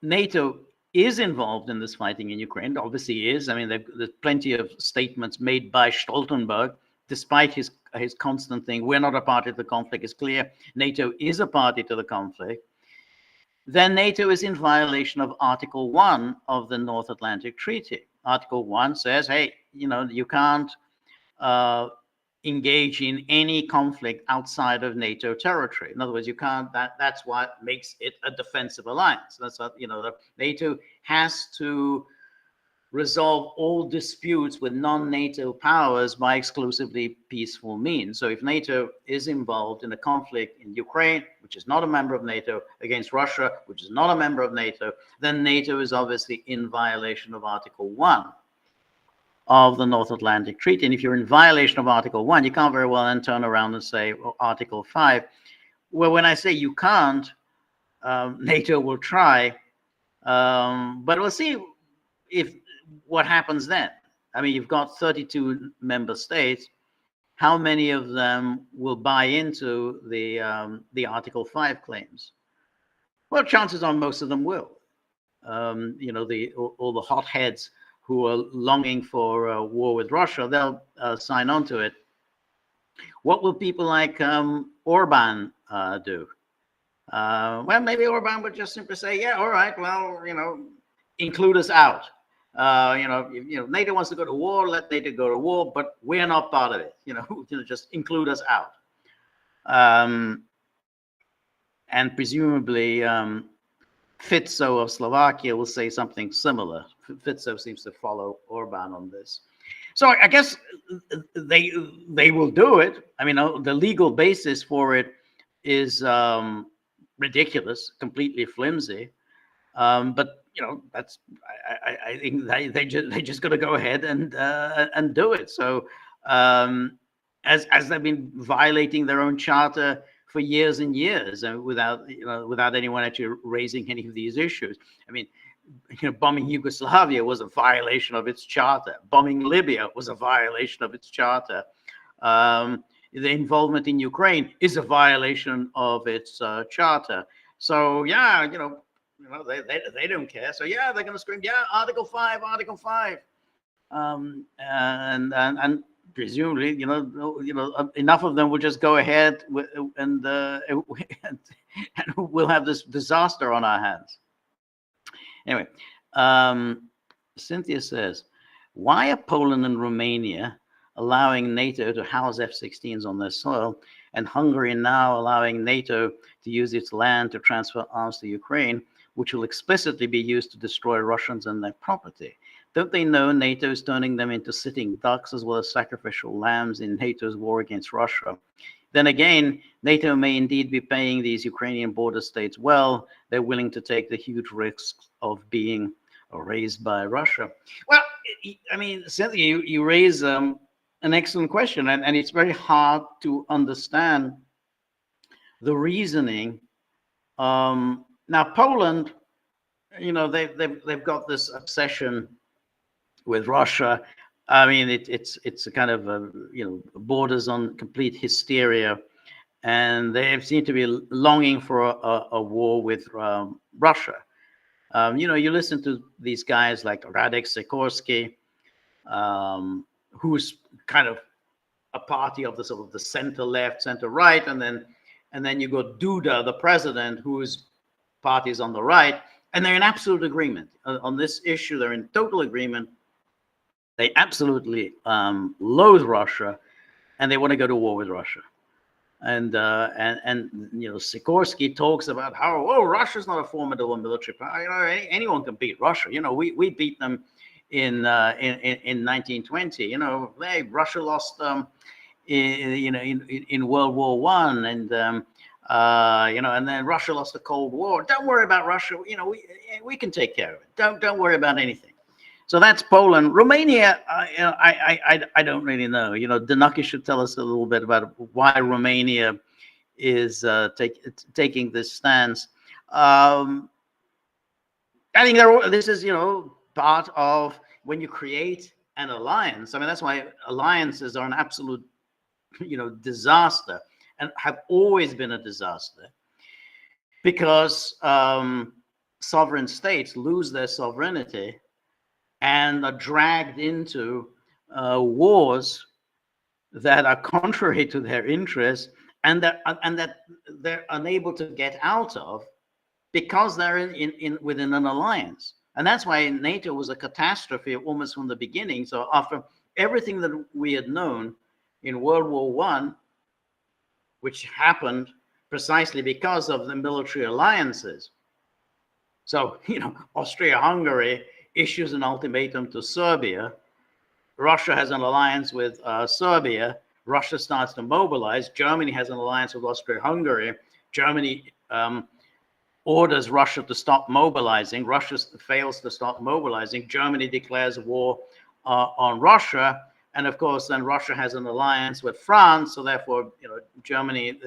NATO is involved in this fighting in Ukraine, obviously is. I mean, there's plenty of statements made by Stoltenberg, despite his constant thing, we're not a party to the conflict. It's clear NATO is a party to the conflict. Then NATO is in violation of Article 1 of the North Atlantic Treaty. Article 1 says, hey, you can't engage in any conflict outside of NATO territory. In other words, you can't. That's what makes it a defensive alliance. That's what NATO has to resolve all disputes with non-NATO powers by exclusively peaceful means. So if NATO is involved in a conflict in Ukraine, which is not a member of NATO, against Russia, which is not a member of NATO, then NATO is obviously in violation of Article 1 of the North Atlantic Treaty. And if you're in violation of Article 1, you can't very well then turn around and say, well, Article 5. Well, when I say you can't, NATO will try, but we'll see what happens then. I mean, you've got 32 member states. How many of them will buy into the Article 5 claims? Well, chances are most of them will. All the hotheads who are longing for war with Russia, they'll sign on to it. What will people like Orban do? Well, maybe Orban would just simply say, yeah, all right, well, include us out. NATO wants to go to war, let NATO go to war, but we're not part of it. Just include us out. And presumably Fico of Slovakia will say something similar. Fico seems to follow Orban on this. So I guess they will do it. I mean, the legal basis for it is ridiculous, completely flimsy. But that's I think they just got to go ahead and do it. So as they've been violating their own charter for years and years, without anyone actually raising any of these issues. I mean, bombing Yugoslavia was a violation of its charter. Bombing Libya was a violation of its charter. The involvement in Ukraine is a violation of its charter. So yeah, they don't care. So yeah, they're going to scream, yeah, Article 5, Article 5, and presumably, enough of them will just go ahead and we'll have this disaster on our hands. Anyway, Cynthia says, why are Poland and Romania allowing NATO to house F-16s on their soil, and Hungary now allowing NATO to use its land to transfer arms to Ukraine, which will explicitly be used to destroy Russians and their property? Don't they know NATO is turning them into sitting ducks as well as sacrificial lambs in NATO's war against Russia? Then again, NATO may indeed be paying these Ukrainian border states well. They're willing to take the huge risks of being erased by Russia. Well, I mean, Cynthia, you raise an excellent question, and it's very hard to understand the reasoning. Now, Poland, they've got this obsession with Russia. I mean, it's a kind of borders on complete hysteria, and they seem to be longing for a war with Russia. You listen to these guys like Radek Sikorski, who's kind of a party of the sort of the center left, center right, and then you got Duda, the president, whose party is on the right, and they're in absolute agreement on this issue. They're in total agreement. They absolutely loathe Russia, and they want to go to war with Russia. And Sikorski talks about how Russia's not a formidable military power. Anyone can beat Russia. We beat them in 1920. Russia lost in World War I, and and then Russia lost the Cold War. Don't worry about Russia. We can take care of it. Don't worry about anything. So that's Poland. Romania, I don't really know. Danuki should tell us a little bit about why Romania is taking this stance. I think this is, part of when you create an alliance. I mean, that's why alliances are an absolute, disaster, and have always been a disaster, because sovereign states lose their sovereignty and are dragged into wars that are contrary to their interests, and that they're unable to get out of because they're within an alliance. And that's why NATO was a catastrophe almost from the beginning. So after everything that we had known in World War I, which happened precisely because of the military alliances. So, Austria-Hungary issues an ultimatum to Serbia. Russia has an alliance with Serbia. Russia starts to mobilize. Germany has an alliance with Austria-Hungary. Germany orders Russia to stop mobilizing. Russia fails to stop mobilizing. Germany declares war on Russia. And of course, then Russia has an alliance with France. So therefore, Germany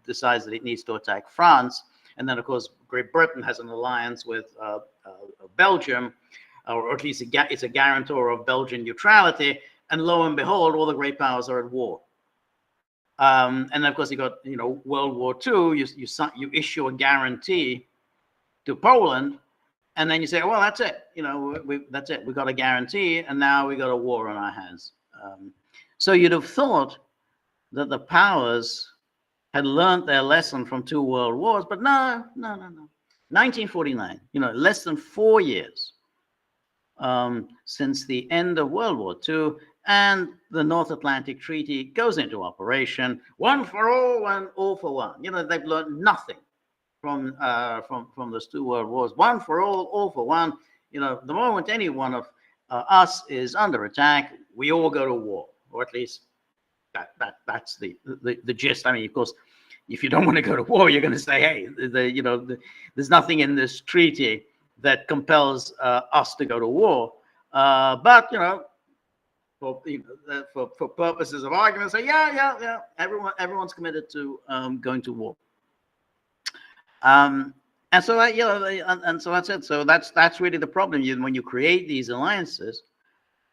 decides that it needs to attack France. And then, of course, Great Britain has an alliance with Belgium, or at least it's a guarantor of Belgian neutrality. And lo and behold, all the great powers are at war. And then, of course, you got World War II. You issue a guarantee to Poland, and then you say, well, that's it. That's it. We got a guarantee, and now we got a war on our hands. So you'd have thought that the powers had learned their lesson from 2 world wars, but no. 1949, less than 4 years since the end of World War II, and the North Atlantic Treaty goes into operation. One for all and all for one. You know, they've learned nothing from those two world wars. One for all for one. You know, the moment any one of us is under attack, we all go to war, or at least that's the gist. I mean, of course, if you don't want to go to war, you're going to say, hey, there's nothing in this treaty that compels us to go to war. But you know, for purposes of argument, say, yeah, everyone's committed to going to war. And so and so that's it. So that's really the problem. When you create these alliances,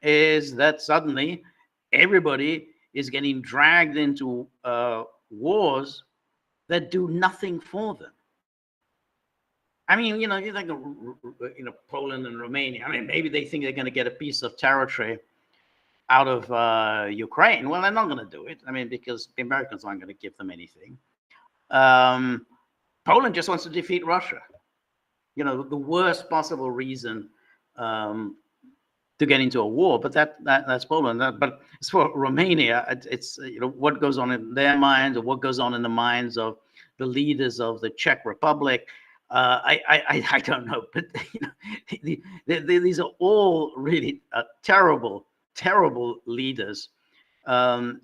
is that suddenly everybody is getting dragged into wars that do nothing for them. I mean, you think of, Poland and Romania. I mean, maybe they think they're going to get a piece of territory out of Ukraine. Well, they're not going to do it. I mean, because the Americans aren't going to give them anything. Poland just wants to defeat Russia. The worst possible reason to get into a war, but that's Poland. But as for Romania, it's what goes on in their minds, or what goes on in the minds of the leaders of the Czech Republic. I don't know, but these are all really terrible leaders, and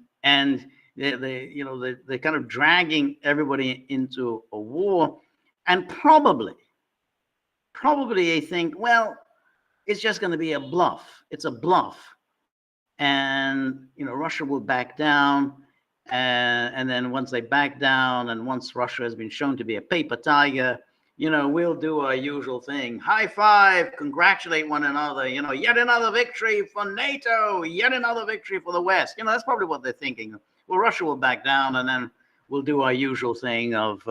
they're kind of dragging everybody into a war, and probably they think, well, it's just going to be a bluff. It's a bluff, and Russia will back down, and then once they back down, and once Russia has been shown to be a paper tiger, we'll do our usual thing. High five, congratulate one another, yet another victory for NATO, yet another victory for the West. That's probably what they're thinking. Well, Russia will back down, and then we'll do our usual thing of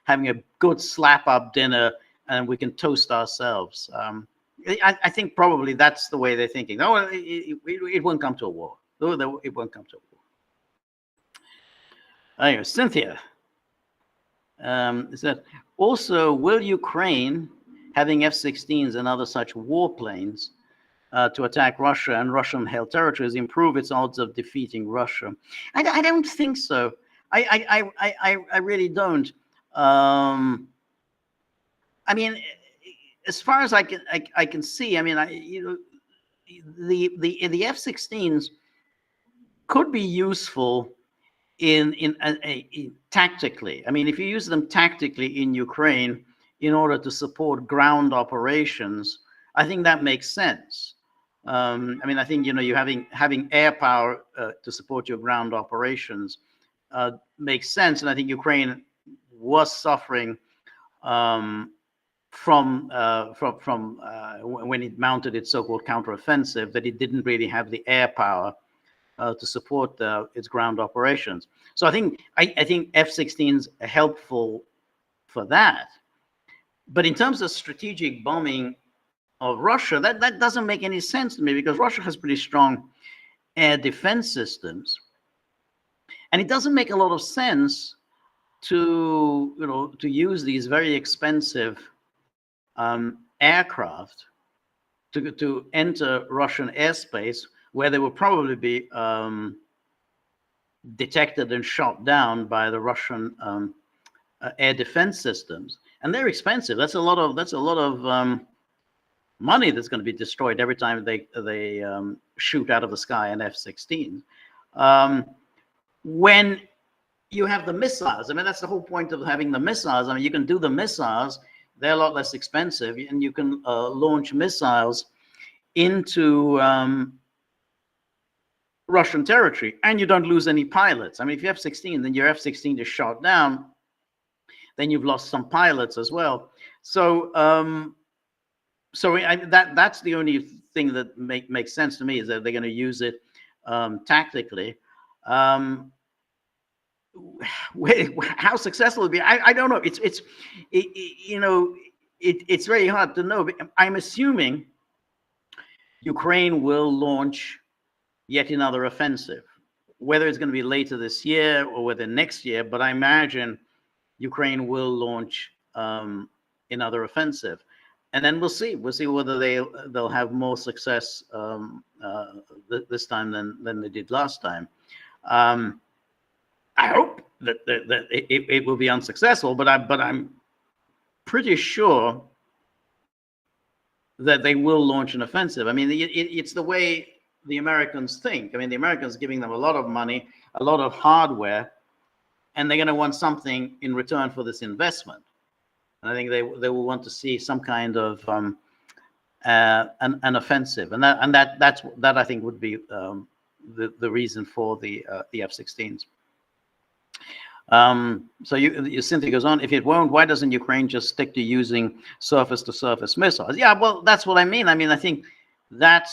having a good slap-up dinner, and we can toast ourselves. I think probably that's the way they're thinking. No, it won't come to a war. It won't come to a war. Anyway, Cynthia said, also, will Ukraine, having F-16s and other such warplanes to attack Russia and Russian-held territories, improve its odds of defeating Russia? I don't think so. I really don't. I mean, as far as I can see, I mean, the F-16s could be useful in tactically. I mean, if you use them tactically in Ukraine in order to support ground operations, I think that makes sense. I mean, I think you having air power to support your ground operations makes sense, and I think Ukraine was suffering from when it mounted its so-called counteroffensive, that it didn't really have the air power to support its ground operations. So I think F-16s are helpful for that. But in terms of strategic bombing of Russia, that doesn't make any sense to me, because Russia has pretty strong air defense systems, and it doesn't make a lot of sense to use these very expensive aircraft to enter Russian airspace, where they will probably be detected and shot down by the Russian air defense systems, and they're expensive. That's a lot of money that's going to be destroyed every time they shoot out of the sky an F-16. When you have the missiles, I mean, that's the whole point of having the missiles. I mean, you can do the missiles; they're a lot less expensive, and you can launch missiles into Russian territory, and you don't lose any pilots. I mean, if you have F-16, then your F-16 is shot down, then you've lost some pilots as well. So, that's the only thing that makes sense to me, is that they're going to use it tactically. How successful it'll be, I don't know. It's very hard to know. But I'm assuming Ukraine will launch yet another offensive, whether it's going to be later this year or whether next year. But I imagine Ukraine will launch another offensive, and then we'll see. We'll see whether they'll have more success this time than they did last time. I hope that it will be unsuccessful, but I'm pretty sure that they will launch an offensive. I mean, it's the way the Americans think. I mean, the Americans giving them a lot of money, a lot of hardware, and they're going to want something in return for this investment. And I think they will want to see some kind of an offensive, and that I think would be the reason for the F-16s. So Cynthia goes on, if it won't, why doesn't Ukraine just stick to using surface-to-surface missiles? Yeah, well, that's what I mean. I mean, I think that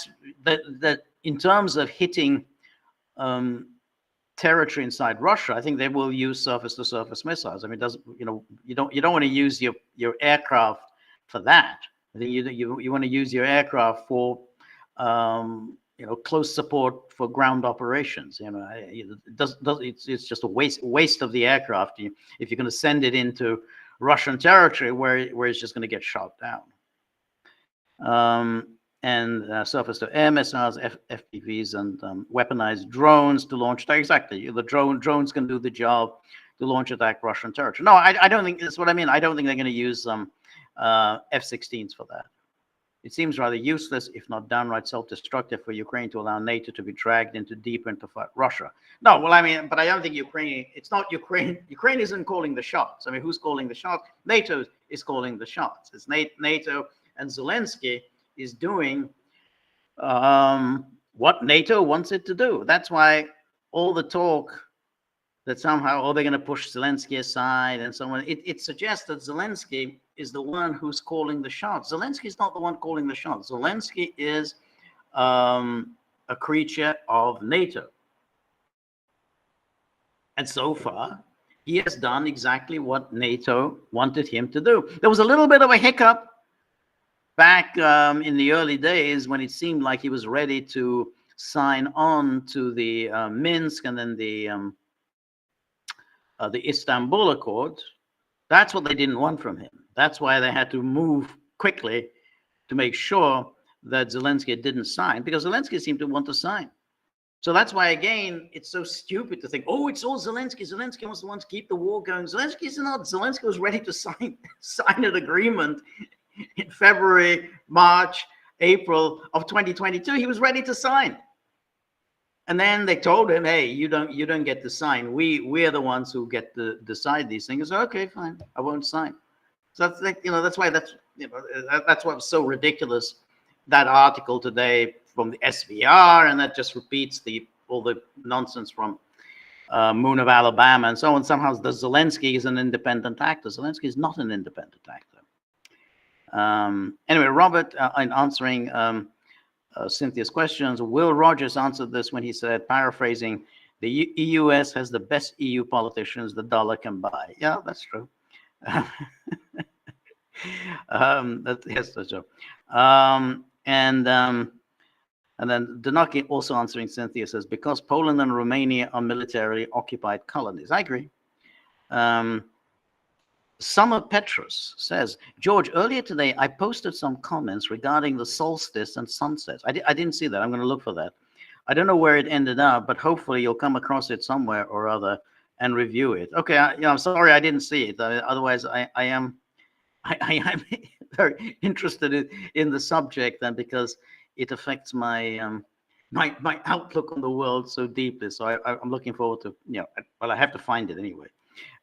in terms of hitting territory inside Russia, I think they will use surface-to-surface missiles. I mean, you don't want to use your aircraft for that. I think you want to use your aircraft for close support for ground operations. It's just a waste of the aircraft if you're going to send it into Russian territory where it's just going to get shot down. And surface-to-air missiles, FPVs, and weaponized drones to launch. Exactly, the drones can do the job to launch attack Russian territory. No, I don't think that's what I mean. I don't think they're going to use F-16s for that. It seems rather useless, if not downright self-destructive, for Ukraine to allow NATO to be dragged deeper into fight Russia. No, well, I mean, but I don't think Ukraine. It's not Ukraine. Ukraine isn't calling the shots. I mean, who's calling the shots? NATO is calling the shots. It's NATO, and Zelensky is doing what NATO wants it to do. That's why all the talk that somehow, they're going to push Zelensky aside and so on. It suggests that Zelensky is the one who's calling the shots. Zelensky is not the one calling the shots. Zelensky is a creature of NATO. And so far, he has done exactly what NATO wanted him to do. There was a little bit of a hiccup back in the early days when it seemed like he was ready to sign on to the Minsk and then the Istanbul Accord. That's what they didn't want from him. That's why they had to move quickly to make sure that Zelensky didn't sign, because Zelensky seemed to want to sign. So that's why, again, it's so stupid to think, oh, it's all Zelensky. Zelensky wants to keep the war going. Zelensky is not. Zelensky was ready to sign an agreement in February, March, April of 2022. He was ready to sign. And then they told him, hey, you don't get to sign. We're the ones who get to decide these things. So, okay, fine, I won't sign. So that's like, that's why that's why was so ridiculous, that article today from the SVR, and that just repeats all the nonsense from Moon of Alabama and so on. Somehow the Zelensky is an independent actor. Zelensky is not an independent actor. Anyway, Robert, in answering Cynthia's questions, Will Rogers answered this when he said, paraphrasing, the US has the best EU politicians the dollar can buy. Yeah, that's true. Yes, that's true. And then Danaki also answering Cynthia says, because Poland and Romania are militarily occupied colonies. I agree. Summer Petrus says, George, earlier today, I posted some comments regarding the solstice and sunsets. I didn't see that. I'm going to look for that. I don't know where it ended up, but hopefully you'll come across it somewhere or other and review it. Okay, I'm sorry I didn't see it. Otherwise, I am very interested in the subject, and because it affects my my outlook on the world so deeply. So I'm looking forward to, well, I have to find it anyway.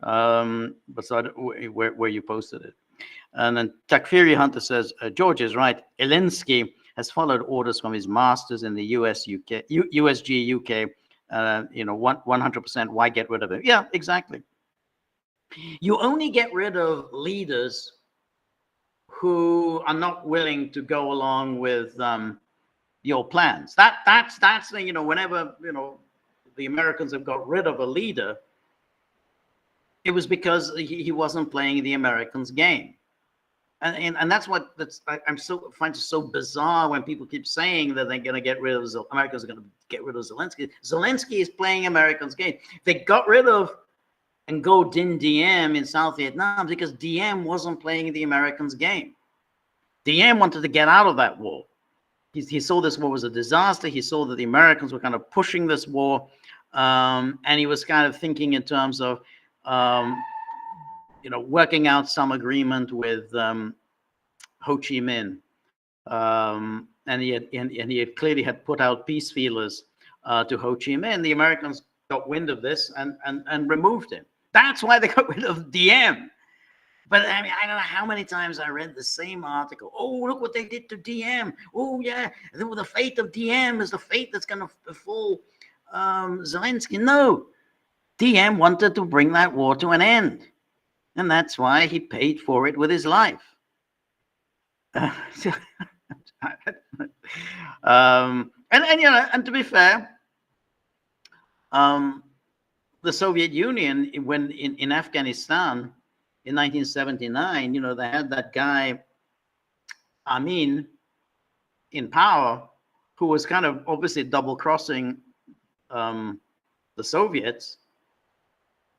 But so where you posted it. And then Takfiri Hunter says, George is right. Zelensky has followed orders from his masters in the USG UK. 100%. Why get rid of him? Yeah, exactly. You only get rid of leaders who are not willing to go along with your plans. That's whenever the Americans have got rid of a leader, it was because he wasn't playing the Americans' game, and that's what I find it so bizarre when people keep saying that they're going to get rid of Americans are going to get rid of Zelensky. Zelensky is playing Americans' game. They got rid of Ngo Dinh Diem in South Vietnam because Diem wasn't playing the Americans' game. Diem wanted to get out of that war. He saw this war was a disaster. He saw that the Americans were kind of pushing this war, and he was kind of thinking in terms of, working out some agreement with Ho Chi Minh, and he had clearly had put out peace feelers to Ho Chi Minh. The Americans got wind of this and removed him. That's why they got rid of Diem. But I mean, I don't know how many times I read the same article. Oh, look what they did to Diem. Oh, yeah, the fate of Diem is the fate that's going to befall Zelensky. No, Diem wanted to bring that war to an end. And that's why he paid for it with his life. And to be fair, the Soviet Union, when in Afghanistan, in 1979, they had that guy, Amin, in power, who was kind of obviously double-crossing the Soviets,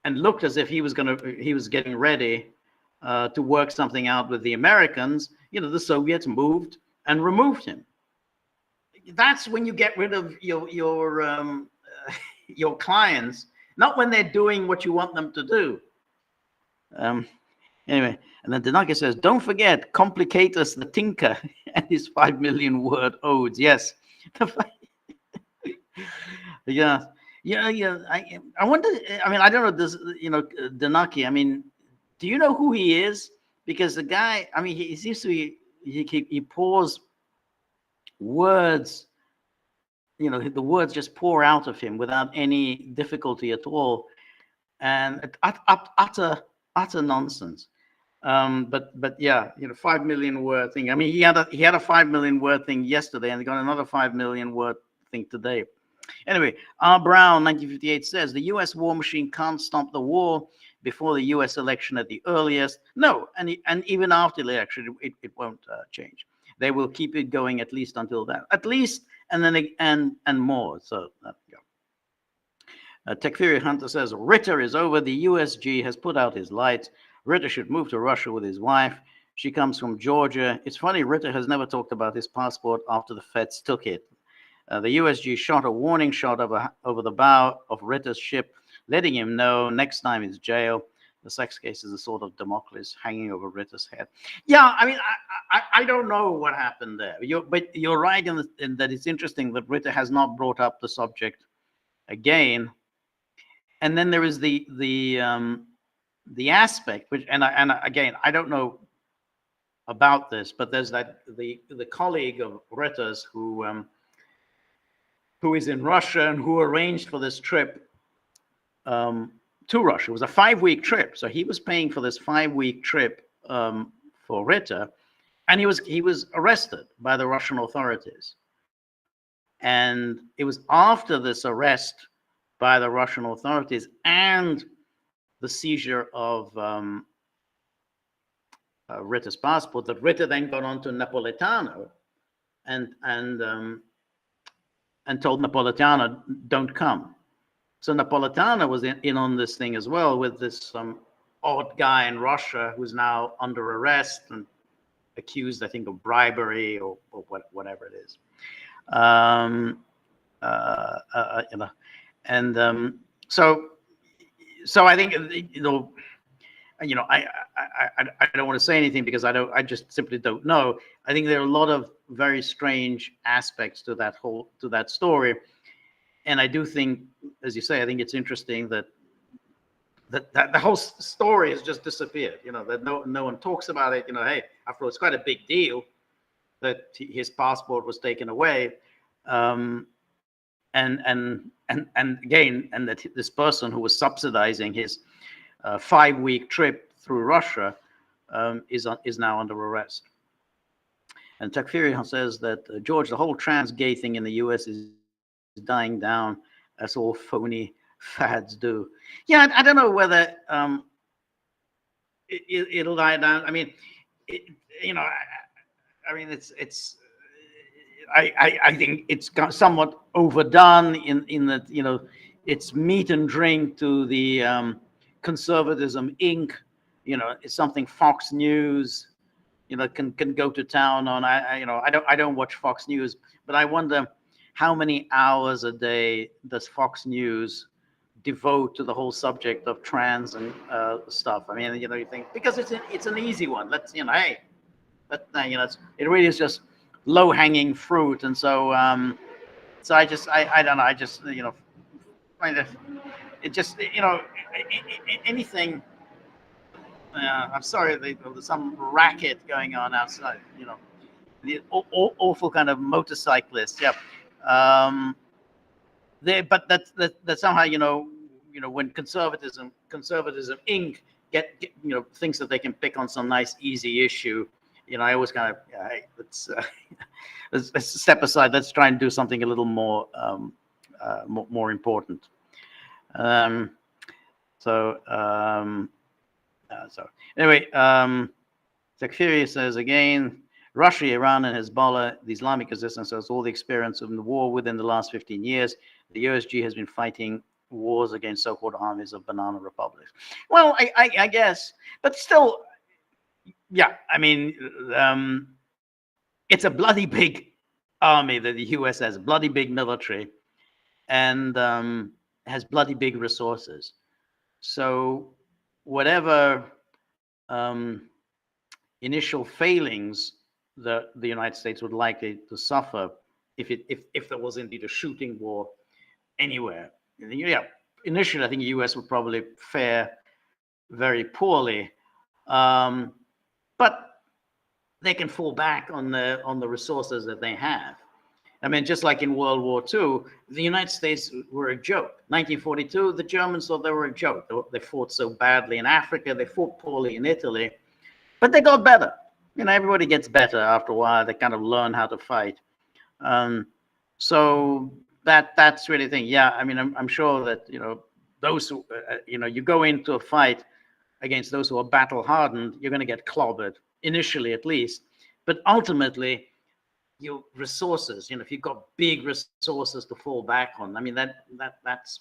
and looked as if he was getting ready to work something out with the Americans. The Soviets moved and removed him. That's when you get rid of your clients, not when they're doing what you want them to do. Anyway, and then Tanaka says, don't forget Complicatus the Tinker and his 5 million word odes. Yes. Yeah. I wonder, I mean, I don't know this, Danaki, I mean, do you know who he is? Because the guy, I mean, he seems to be, he pours words, the words just pour out of him without any difficulty at all. And utter nonsense. But yeah, 5 million word thing. I mean, he had a 5 million word thing yesterday, and he got another 5 million word thing today. Anyway, R. Brown, 1958 says the U.S. war machine can't stop the war before the U.S. election at the earliest. No, and even after the election, it won't change. They will keep it going at least until that, at least, and then and more. So yeah. Tech Theory Hunter says Ritter is over. The USG has put out his lights. Ritter should move to Russia with his wife. She comes from Georgia. It's funny, Ritter has never talked about his passport after the feds took it. The USG shot a warning shot over the bow of Ritter's ship, letting him know next time is jail. The sex case is a sort of Damocles hanging over Ritter's head. Yeah, I mean, I don't know what happened there. But you're right in that it's interesting that Ritter has not brought up the subject again. And then there is the aspect, which and again, I don't know about this, but there's the colleague of Ritter's who is in Russia and who arranged for this trip to Russia. It was a 5-week trip, so he was paying for this 5-week trip for Ritter, and he was arrested by the Russian authorities. And it was after this arrest by the Russian authorities and the seizure of Ritter's passport that Ritter then got on to Napolitano and told Napolitano, don't come. So Napolitano was in on this thing as well with this odd guy in Russia who's now under arrest and accused, I think, of bribery or whatever it is. So I think I don't want to say anything because I just simply don't know. I think there are a lot of very strange aspects to that story, and I do think, as you say, I think it's interesting that the whole story has just disappeared. That no one talks about it. Hey, after all, it's quite a big deal that his passport was taken away, and again, and that this person who was subsidizing his 5-week trip through Russia is now under arrest. And Takfiri says that George, the whole trans gay thing in the U.S. is dying down, as all phony fads do. Yeah, I don't know whether it'll die down. I mean, I think it's somewhat overdone in that it's meat and drink to the conservatism Inc. It's something Fox News can go to town on. I don't watch Fox News, but I wonder how many hours a day does Fox News devote to the whole subject of trans and stuff. I mean, you think, because it's an easy one. Let's, hey, but it really is just low hanging fruit, and so I don't know. I just find it just anything. I'm sorry, there's some racket going on outside. The awful kind of motorcyclists. Yeah. But that somehow when conservatism Inc. get thinks that they can pick on some nice easy issue. I always kind of hey, let's step aside. Let's try and do something a little more more important. So anyway, Zakfiri says again, Russia, Iran, and Hezbollah, the Islamic resistance, has all the experience of the war within the last 15 years. The USG has been fighting wars against so-called armies of banana republics. Well, I guess, but still, yeah. I mean, it's a bloody big army that the US has, bloody big military, and has bloody big resources. So whatever initial failings that the United States would likely to suffer if there was indeed a shooting war anywhere. Yeah, initially I think the US would probably fare very poorly, but they can fall back on the resources that they have. I mean, just like in World War II, the United States were a joke. 1942, the Germans thought they were a joke. They fought so badly in Africa, they fought poorly in Italy, but they got better. Everybody gets better after a while. They kind of learn how to fight. So that's really the thing. Yeah, I mean, I'm sure that those who you go into a fight against those who are battle hardened, you're going to get clobbered initially, at least, but ultimately your resources. If you've got big resources to fall back on, I mean that's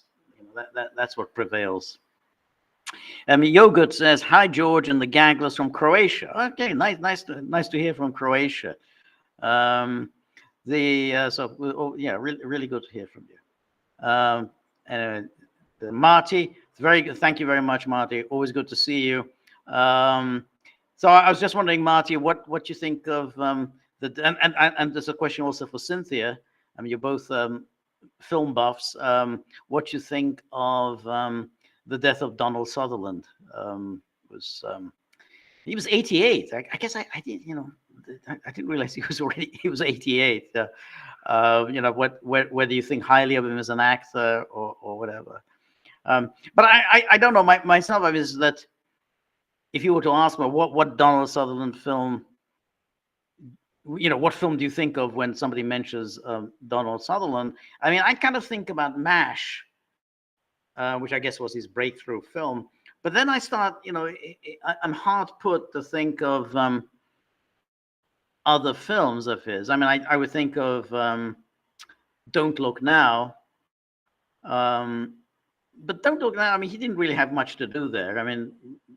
what prevails. Yogurt says, "Hi George and the Gagglers from Croatia." Okay, nice to hear from Croatia. Yeah, really good to hear from you. Marty, very good. Thank you very much, Marty. Always good to see you. So I was just wondering, Marty, what you think of and there's a question also for Cynthia. I mean, you're both film buffs. What you think of the death of Donald Sutherland? He was 88. I guess I did, I didn't realize he was 88. Whether you think highly of him as an actor or whatever. But I don't know. Myself is that if you were to ask me what Donald Sutherland film, what film do you think of when somebody mentions Donald Sutherland? I mean, I kind of think about MASH, which I guess was his breakthrough film. But then I start, I'm hard put to think of other films of his. I mean, I would think of Don't Look Now. But Don't Look Now, I mean, he didn't really have much to do there. I mean,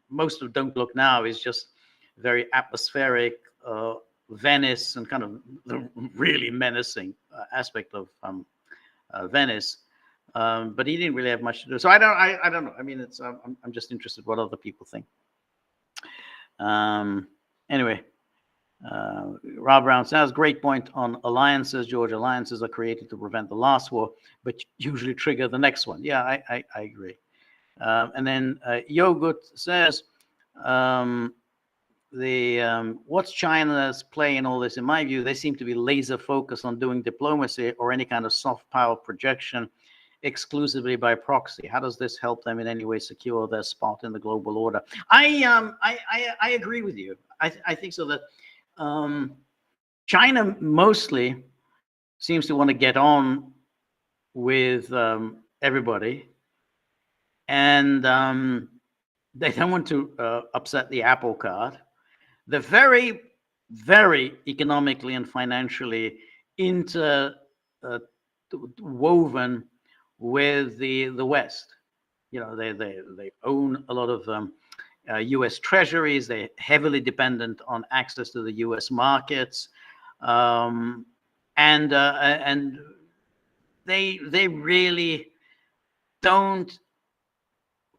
most of Don't Look Now is just very atmospheric, Venice, and kind of the really menacing aspect of Venice. But he didn't really have much to do. So I don't know. I mean, it's I'm just interested what other people think. Anyway, Rob Brown says, great point on alliances. George, alliances are created to prevent the last war, but usually trigger the next one. Yeah, I agree. And then Yogurt says, what's China's play in all this? In my view, they seem to be laser focused on doing diplomacy or any kind of soft power projection exclusively by proxy. How does this help them in any way secure their spot in the global order? I agree with you. I think so that China mostly seems to want to get on with everybody, and they don't want to upset the apple cart. They're very, very economically and financially woven with the West. They own a lot of U.S. treasuries. They're heavily dependent on access to the U.S. markets, and they really don't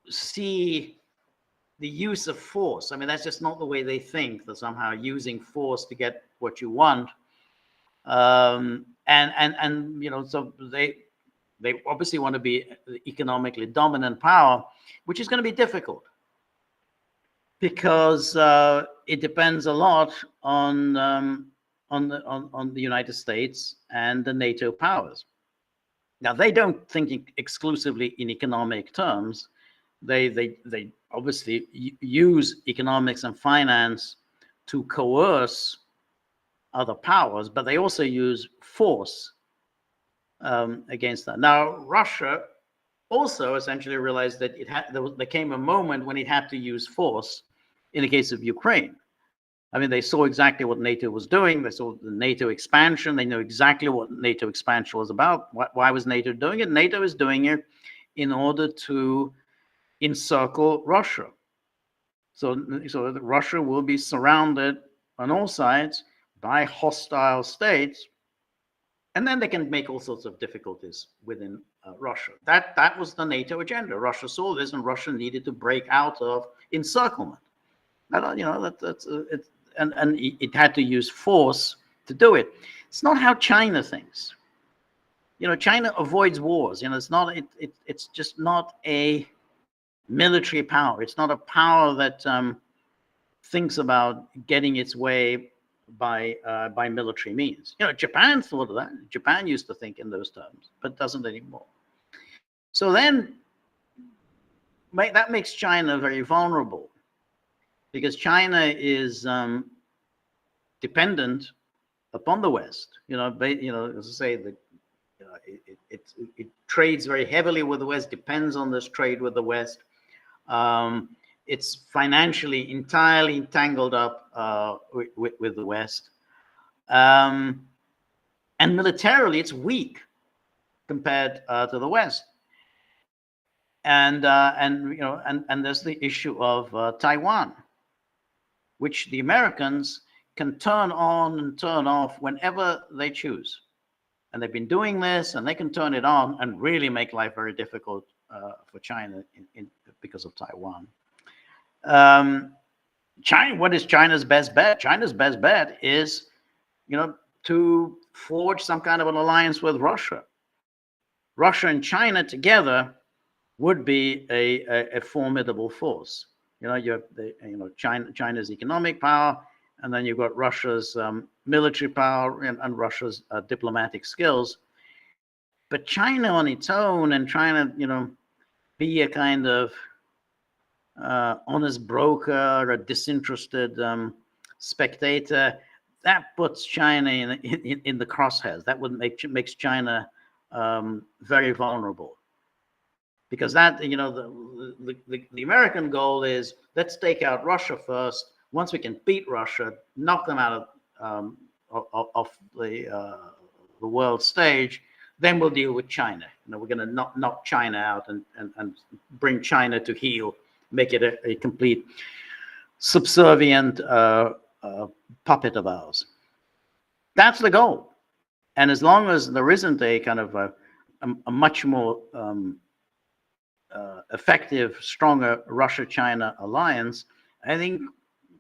see the use of force. I mean, that's just not the way they think, that somehow using force to get what you want. And you know, so they obviously want to be economically dominant power, which is going to be difficult because it depends a lot on the United States and the NATO powers. Now, they don't think exclusively in economic terms. They obviously use economics and finance to coerce other powers, but they also use force against that. Now, Russia also essentially realized that there came a moment when it had to use force in the case of Ukraine. I mean, they saw exactly what NATO was doing. They saw the NATO expansion. They knew exactly what NATO expansion was about. Why was NATO doing it? NATO is doing it in order to encircle Russia. So Russia will be surrounded on all sides by hostile states, and then they can make all sorts of difficulties within Russia. That was the NATO agenda. Russia saw this, and Russia needed to break out of encirclement. You know, and it had to use force to do it. It's not how China thinks. You know, China avoids wars. You know, it's just not a military power. It's not a power that thinks about getting its way by military means. You know, Japan thought of that. Japan used to think in those terms, but doesn't anymore. So then that makes China very vulnerable, because China is dependent upon the West. You know, as I say, that it trades very heavily with the West, depends on this trade with the West. It's financially entirely entangled up with the West, and militarily it's weak compared to the West. And you know, and there's the issue of Taiwan, which the Americans can turn on and turn off whenever they choose. And they've been doing this, and they can turn it on and really make life very difficult for China because of Taiwan. China, what is China's best bet? China's best bet is, you know, to forge some kind of an alliance with Russia. Russia and China together would be a formidable force. You know, you have China's economic power, and then you've got Russia's military power and Russia's diplomatic skills. But China on its own, and trying to, you know, be a kind of honest broker, a disinterested spectator, that puts China in the crosshairs. That would makes China very vulnerable, because that, you know, the American goal is, let's take out Russia first. Once we can beat Russia, knock them out of the world stage, then we'll deal with China. You know, we're going to knock China out and bring China to heel, make it a complete subservient puppet of ours. That's the goal. And as long as there isn't a kind of a much more effective, stronger Russia-China alliance, I think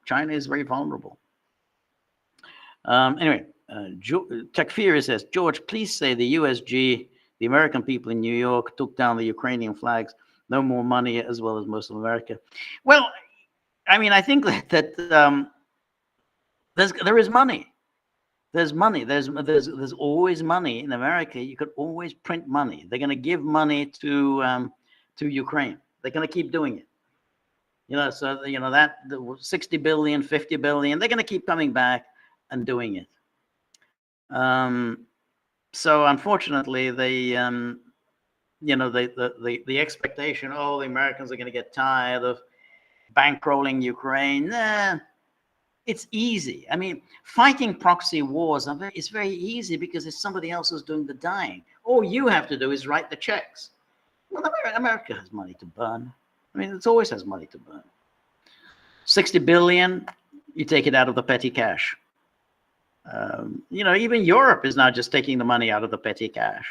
China is very vulnerable. Anyway, Takfiri says, George, please say the USG, the American people in New York, took down the Ukrainian flags. No more money, as well as most of America. Well, I mean, I think that there is money. There's money. There's always money in America. You could always print money. They're going to give money to Ukraine. They're going to keep doing it. You know, so, you know, that 60 billion, 50 billion, they're going to keep coming back and doing it. So unfortunately, the expectation, oh, the Americans are going to get tired of bankrolling Ukraine. Nah, it's easy. I mean, fighting proxy wars is very easy, because it's somebody else who's doing the dying. All you have to do is write the checks. Well, America has money to burn. I mean, it always has money to burn. 60 billion, you take it out of the petty cash. Even Europe is now just taking the money out of the petty cash.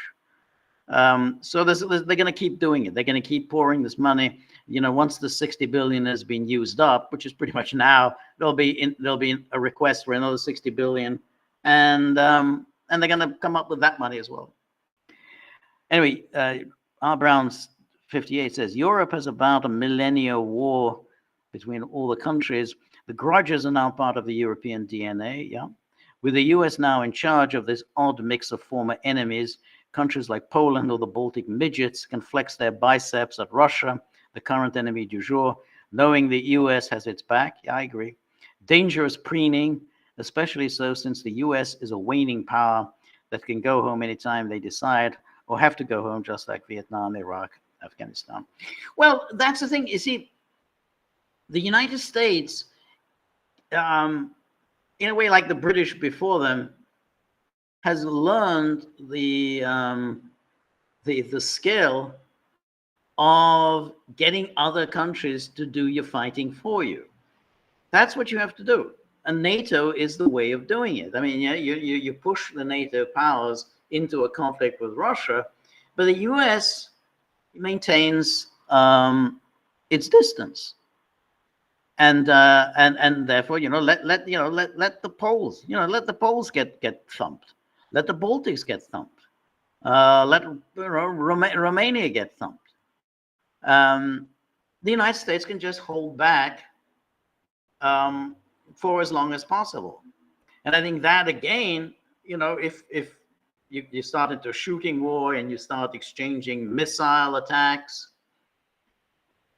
So they're going to keep doing it. They're going to keep pouring this money. Once the 60 billion has been used up, which is pretty much now, there'll be a request for another 60 billion, and they're going to come up with that money as well. Anyway, R. Brown's 58 says Europe has about a millennial war between all the countries. The grudges are now part of the European DNA. Yeah, with the US now in charge of this odd mix of former enemies, countries like Poland or the Baltic midgets can flex their biceps at Russia, the current enemy du jour, knowing the US has its back. Yeah, I agree. Dangerous preening, especially so since the US is a waning power that can go home anytime they decide, or have to go home, just like Vietnam, Iraq, Afghanistan. Well, that's the thing. You see, the United States, in a way like the British before them, has learned the skill of getting other countries to do your fighting for you. That's what you have to do. And NATO is the way of doing it. I mean, yeah, you push the NATO powers into a conflict with Russia, but the US maintains its distance, and therefore, let the Poles, let the Poles get thumped, let the Baltics get thumped, let Romania get thumped. The United States can just hold back for as long as possible, and I think that again, if you start into a shooting war and you start exchanging missile attacks,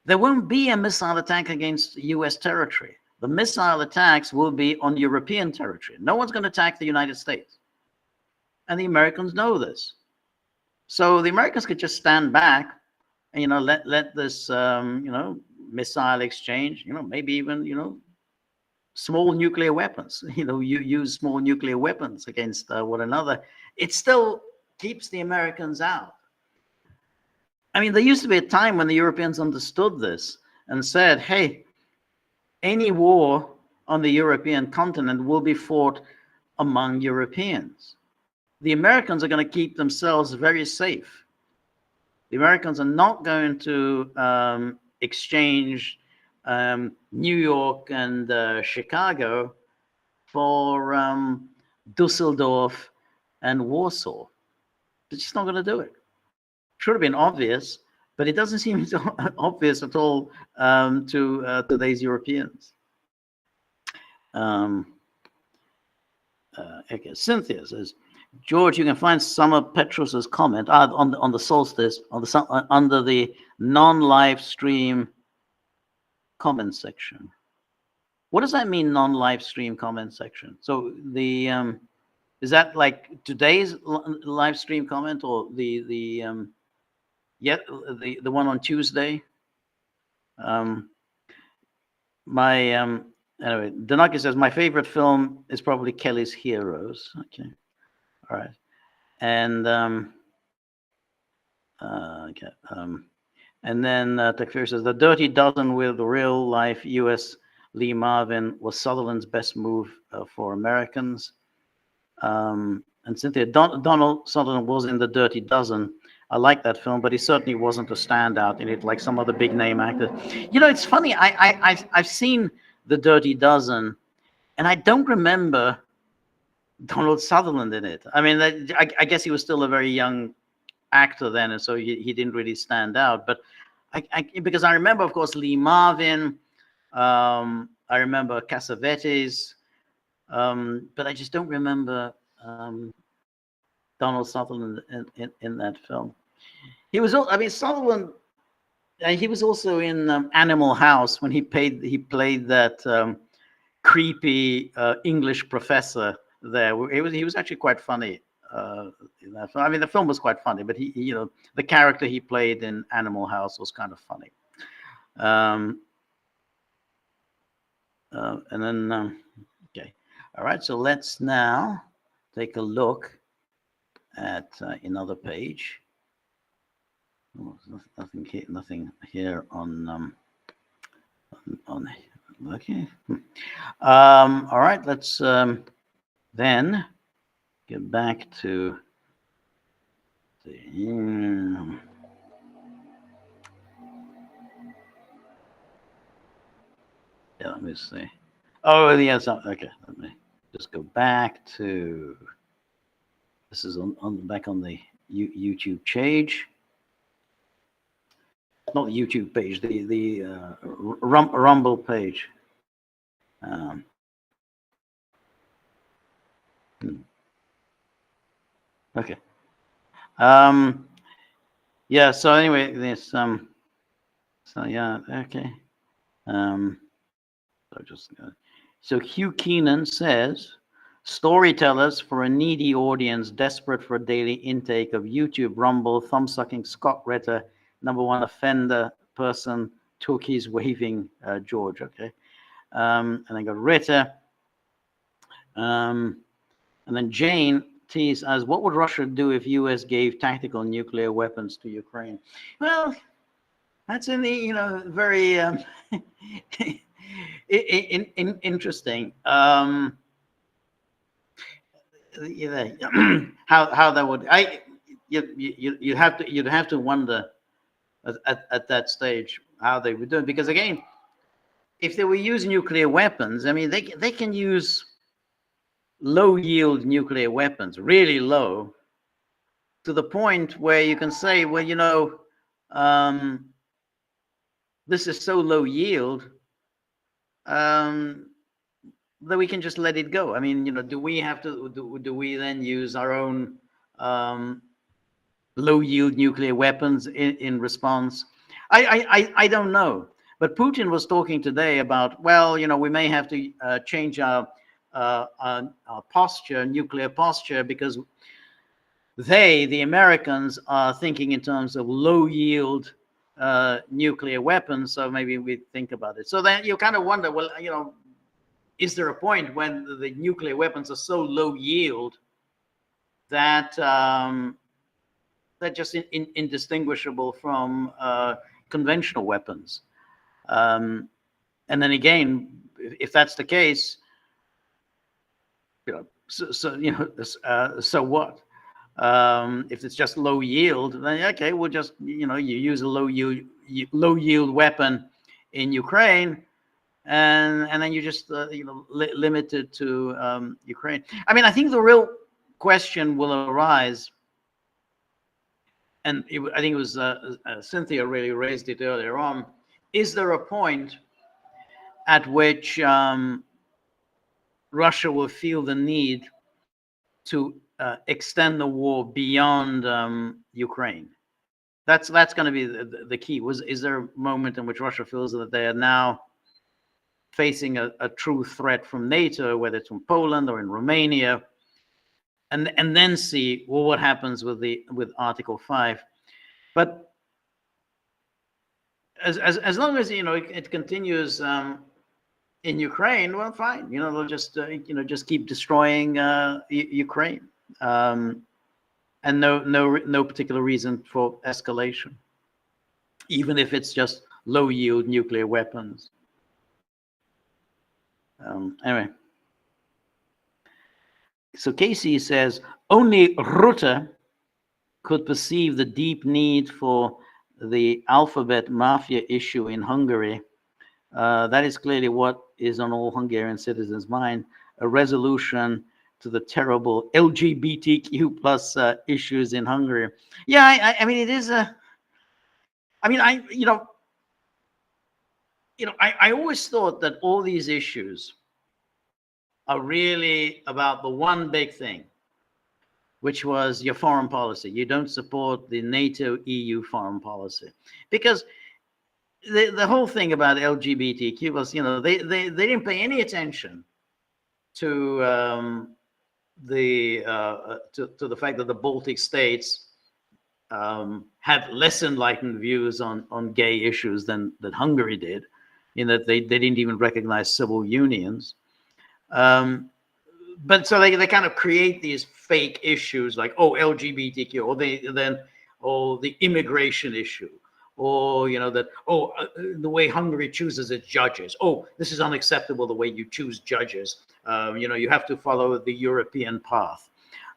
there won't be a missile attack against US territory. The missile attacks will be on European territory. No one's going to attack the United States. And the Americans know this. So the Americans could just stand back and, let this, missile exchange, maybe even, small nuclear weapons, you use small nuclear weapons against one another. It still keeps the Americans out. I mean, there used to be a time when the Europeans understood this and said, hey, any war on the European continent will be fought among Europeans. The Americans are going to keep themselves very safe. The Americans are not going to exchange New York and Chicago for Dusseldorf and Warsaw. They're just not going to do it. Should have been obvious, but it doesn't seem so obvious at all to these Europeans. Okay, Cynthia says, George, you can find some of Petrus's comment on the solstice under the non-live stream comment section. What does that mean, non-live stream comment section? So the is that like today's live stream comment, or the one on Tuesday? Anyway, Danaki says my favorite film is probably Kelly's Heroes. Okay, all right, and okay, and then Takfir says the Dirty Dozen with real life U.S. Lee Marvin was Sutherland's best move for Americans. And Cynthia, Donald Sutherland was in the Dirty Dozen. I like that film, but he certainly wasn't a standout in it like some other big name actors. It's funny. I've seen the Dirty Dozen, and I don't remember Donald Sutherland in it. I mean, I guess he was still a very young actor then, and so he didn't really stand out. But because I remember, of course, Lee Marvin. I remember Cassavetes, but I just don't remember Donald Sutherland in that film. He was, Sutherland. He was also in Animal House when he played that creepy English professor there. He was actually quite funny in that film. I mean, the film was quite funny, but the character he played in Animal House was kind of funny. And then, okay, all right. So let's now take a look at another page. Oh, nothing here on Okay. All right. Let's then get back to the. Yeah, let me see. Oh, yes. Okay. Let me just go back to. This is on back on the YouTube page. Not the YouTube page. The Rumble page. Okay. Yeah. So anyway, this So yeah. Okay. So just. So Hugh Keenan says, storytellers for a needy audience desperate for a daily intake of YouTube, Rumble, thumb-sucking Scott Ritter, #1 offender person, turkeys waving George. Okay. And then got Ritter. And then Jane teased as, what would Russia do if US gave tactical nuclear weapons to Ukraine? Well, that's in the, very interesting. How that would you'd have to wonder at that stage how they would do it, because again, if they were using nuclear weapons, I mean, they can use low yield nuclear weapons, really low, to the point where you can say, well, this is so low yield that we can just let it go. I mean, do we have to do we then use our own low yield nuclear weapons in response? I don't know. But Putin was talking today about, well, we may have to change our posture, nuclear posture, because the Americans, are thinking in terms of low yield nuclear weapons. So maybe we think about it. So then you kind of wonder, well, is there a point when the nuclear weapons are so low yield that they're just indistinguishable from conventional weapons? And then again, if that's the case, so what? If it's just low yield, then okay, we'll just you use a low yield weapon in Ukraine, and then you just limit it to Ukraine. I mean, I think the real question will arise, and I think it was Cynthia really raised it earlier on. Is there a point at which Russia will feel the need to extend the war beyond Ukraine? That's going to be the key. Is there a moment in which Russia feels that they are now facing a true threat from NATO, whether it's from Poland or in Romania, and then see, well, what happens with Article 5? But as long as it continues in Ukraine, well, fine. They'll just just keep destroying Ukraine, and no particular reason for escalation, even if it's just low yield nuclear weapons. Anyway, so Casey says only Rutte could perceive the deep need for the alphabet mafia issue in Hungary. That is clearly what is on all Hungarian citizens' mind, a resolution to the terrible LGBTQ plus issues in Hungary. Yeah, I mean, it is I always thought that all these issues are really about the one big thing, which was your foreign policy. You don't support the NATO EU foreign policy, because the whole thing about LGBTQ was, they didn't pay any attention to the fact that the Baltic states had less enlightened views on gay issues than Hungary did, in that they didn't even recognize civil unions. But so they kind of create these fake issues like, oh, LGBTQ, or the immigration issue, or that the way Hungary chooses its judges. Oh, this is unacceptable, the way you choose judges. You have to follow the European path.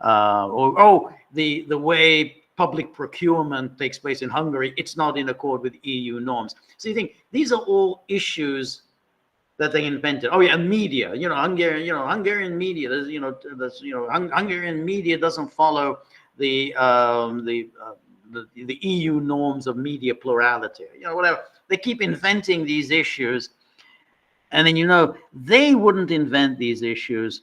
Or the way public procurement takes place in Hungary, it's not in accord with EU norms. So you think these are all issues that they invented. Oh yeah, and media. Hungarian media. Hungarian media doesn't follow the EU norms of media plurality. Whatever. They keep inventing these issues, and then they wouldn't invent these issues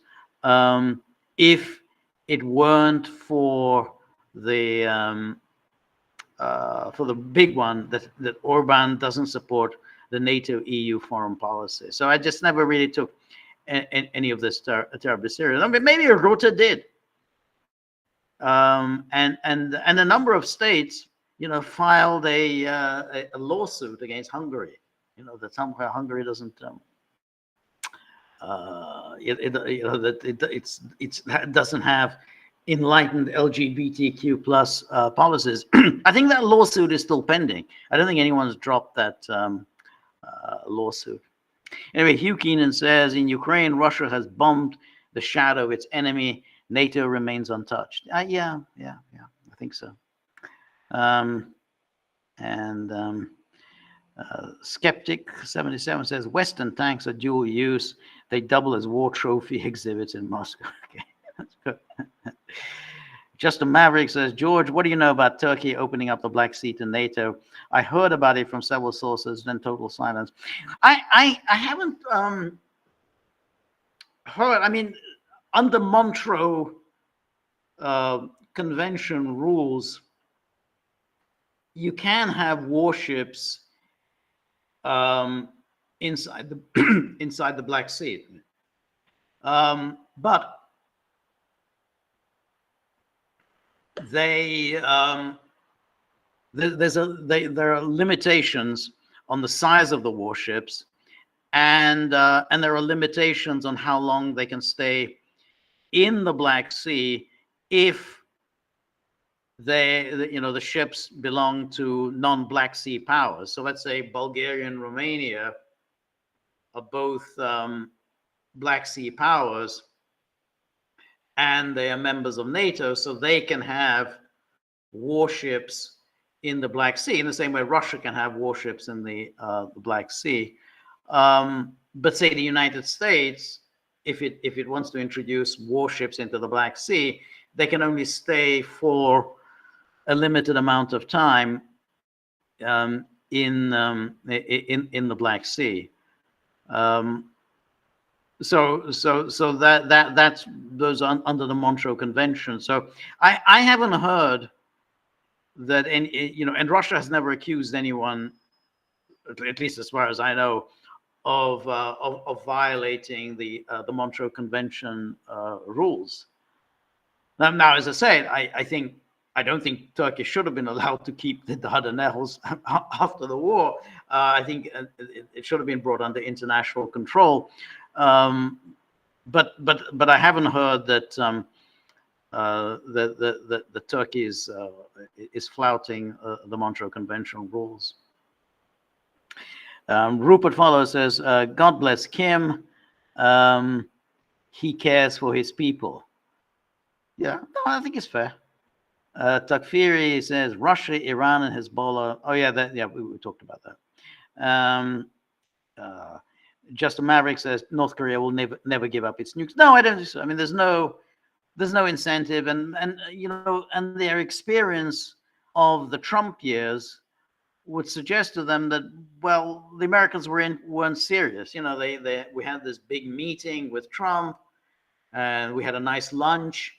if it weren't for the big one that Orban doesn't support the NATO EU foreign policy. So I just never really took any of this terribly serious. I mean, maybe Rutte did, and a number of states, filed a lawsuit against Hungary. That somehow Hungary doesn't. It doesn't have enlightened LGBTQ plus policies. I think that lawsuit is still pending. I don't think anyone's dropped that lawsuit. Anyway, Hugh Keenan says, in Ukraine, Russia has bombed the shadow of its enemy. NATO remains untouched. Yeah, I think so. Skeptic 77 says, Western tanks are dual use. They double as war trophy exhibits in Moscow. Okay, that's good. Justin Maverick says, George, what do you know about Turkey opening up the Black Sea to NATO? I heard about it from several sources, then total silence. I haven't heard. I mean, under Montro Convention rules, you can have warships inside the Black Sea, but there are limitations on the size of the warships, and there are limitations on how long they can stay in the Black Sea if the ships belong to non-Black Sea powers. So let's say Bulgaria and Romania are both Black Sea powers, and they are members of NATO, so they can have warships in the Black Sea in the same way Russia can have warships in the Black Sea. But say the United States, if it wants to introduce warships into the Black Sea, they can only stay for a limited amount of time in the Black Sea. So that's those under the Montro Convention. So I haven't heard that and Russia has never accused anyone, at least as far as I know, of violating the Montro Convention rules. Now, as I said, I don't think Turkey should have been allowed to keep the Dardanelles after the war. I think it should have been brought under international control. But I haven't heard that that Turkey is flouting the Montro Convention rules. Rupert Follow says, God bless Kim. He cares for his people. Yeah, no, I think it's fair. Takfiri says Russia, Iran, and Hezbollah. Oh yeah, we talked about that. Justin Maverick says North Korea will never give up its nukes. No, I don't think so. I mean, there's no incentive, and their experience of the Trump years would suggest to them that, well, the Americans weren't serious. We had this big meeting with Trump, and we had a nice lunch,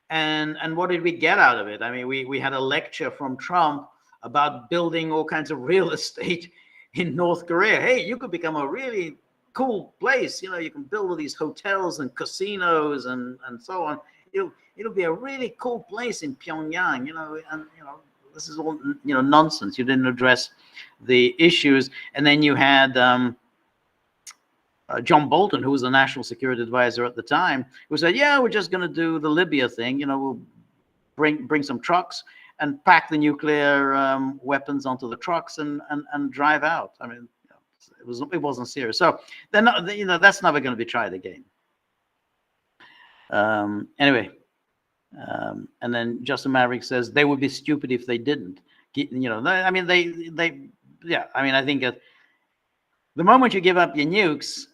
and what did we get out of it? I mean, we had a lecture from Trump about building all kinds of real estate in North Korea. Hey, you could become a really cool place. You can build all these hotels and casinos and so on. It'll be a really cool place in Pyongyang. This is all nonsense. You didn't address the issues, and then you had John Bolton, who was the national security advisor at the time, who said, "Yeah, we're just going to do the Libya thing. We'll bring some trucks, and pack the nuclear weapons onto the trucks and drive out. I mean, it wasn't serious. So they're not, that's never going to be tried again. Anyway, and then Justin Maverick says they would be stupid if they didn't. I mean, yeah. I mean, I think the moment you give up your nukes,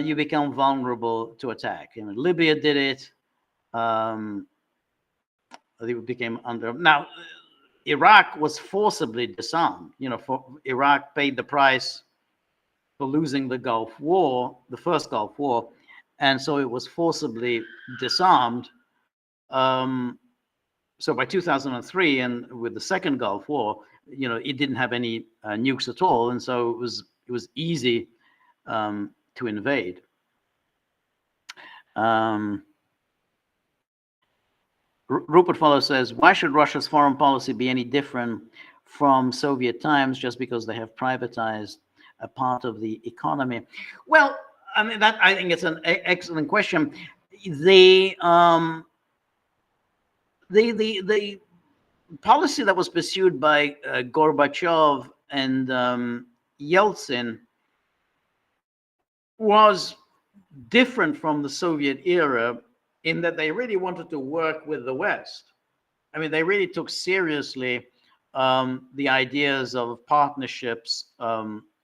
you become vulnerable to attack. Libya did it. They became under. Now, Iraq was forcibly disarmed. Iraq paid the price for losing the Gulf War, the first Gulf War, and so it was forcibly disarmed. So by 2003, and with the second Gulf War, it didn't have any nukes at all, and so it was easy to invade. Rupert Follow says, why should Russia's foreign policy be any different from Soviet times just because they have privatized a part of the economy? Well, I mean, I think it's an excellent question. The policy that was pursued by Gorbachev and Yeltsin was different from the Soviet era in that they really wanted to work with the West. I mean, they really took seriously the ideas of partnerships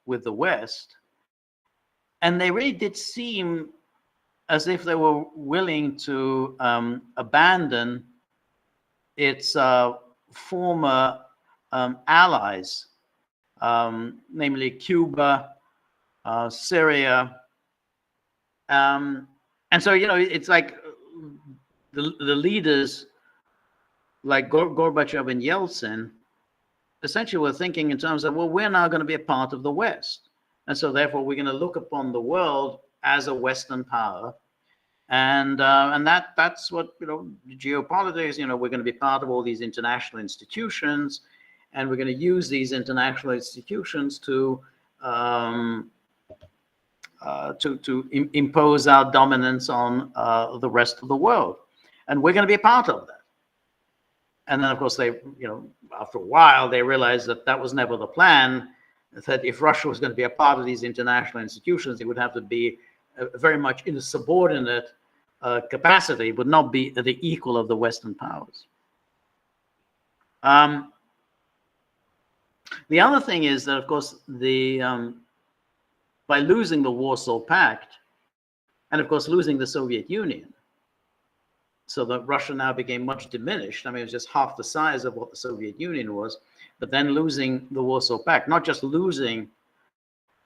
with the West. And they really did seem as if they were willing to abandon its former allies, namely Cuba, Syria. And so, it's like the leaders like Gorbachev and Yeltsin essentially were thinking in terms of, well, we're now going to be a part of the West. And so therefore, we're going to look upon the world as a Western power. And that's what, geopolitics, we're going to be part of all these international institutions, and we're going to use these international institutions to impose our dominance on the rest of the world. And we're going to be a part of that. And then, of course, they, after a while, they realized that that was never the plan, that if Russia was going to be a part of these international institutions, it would have to be very much in a subordinate capacity, would not be the equal of the Western powers. The other thing is that, of course, by losing the Warsaw Pact, and of course losing the Soviet Union, so that Russia now became much diminished. I mean, it was just half the size of what the Soviet Union was, but then losing the Warsaw Pact, not just losing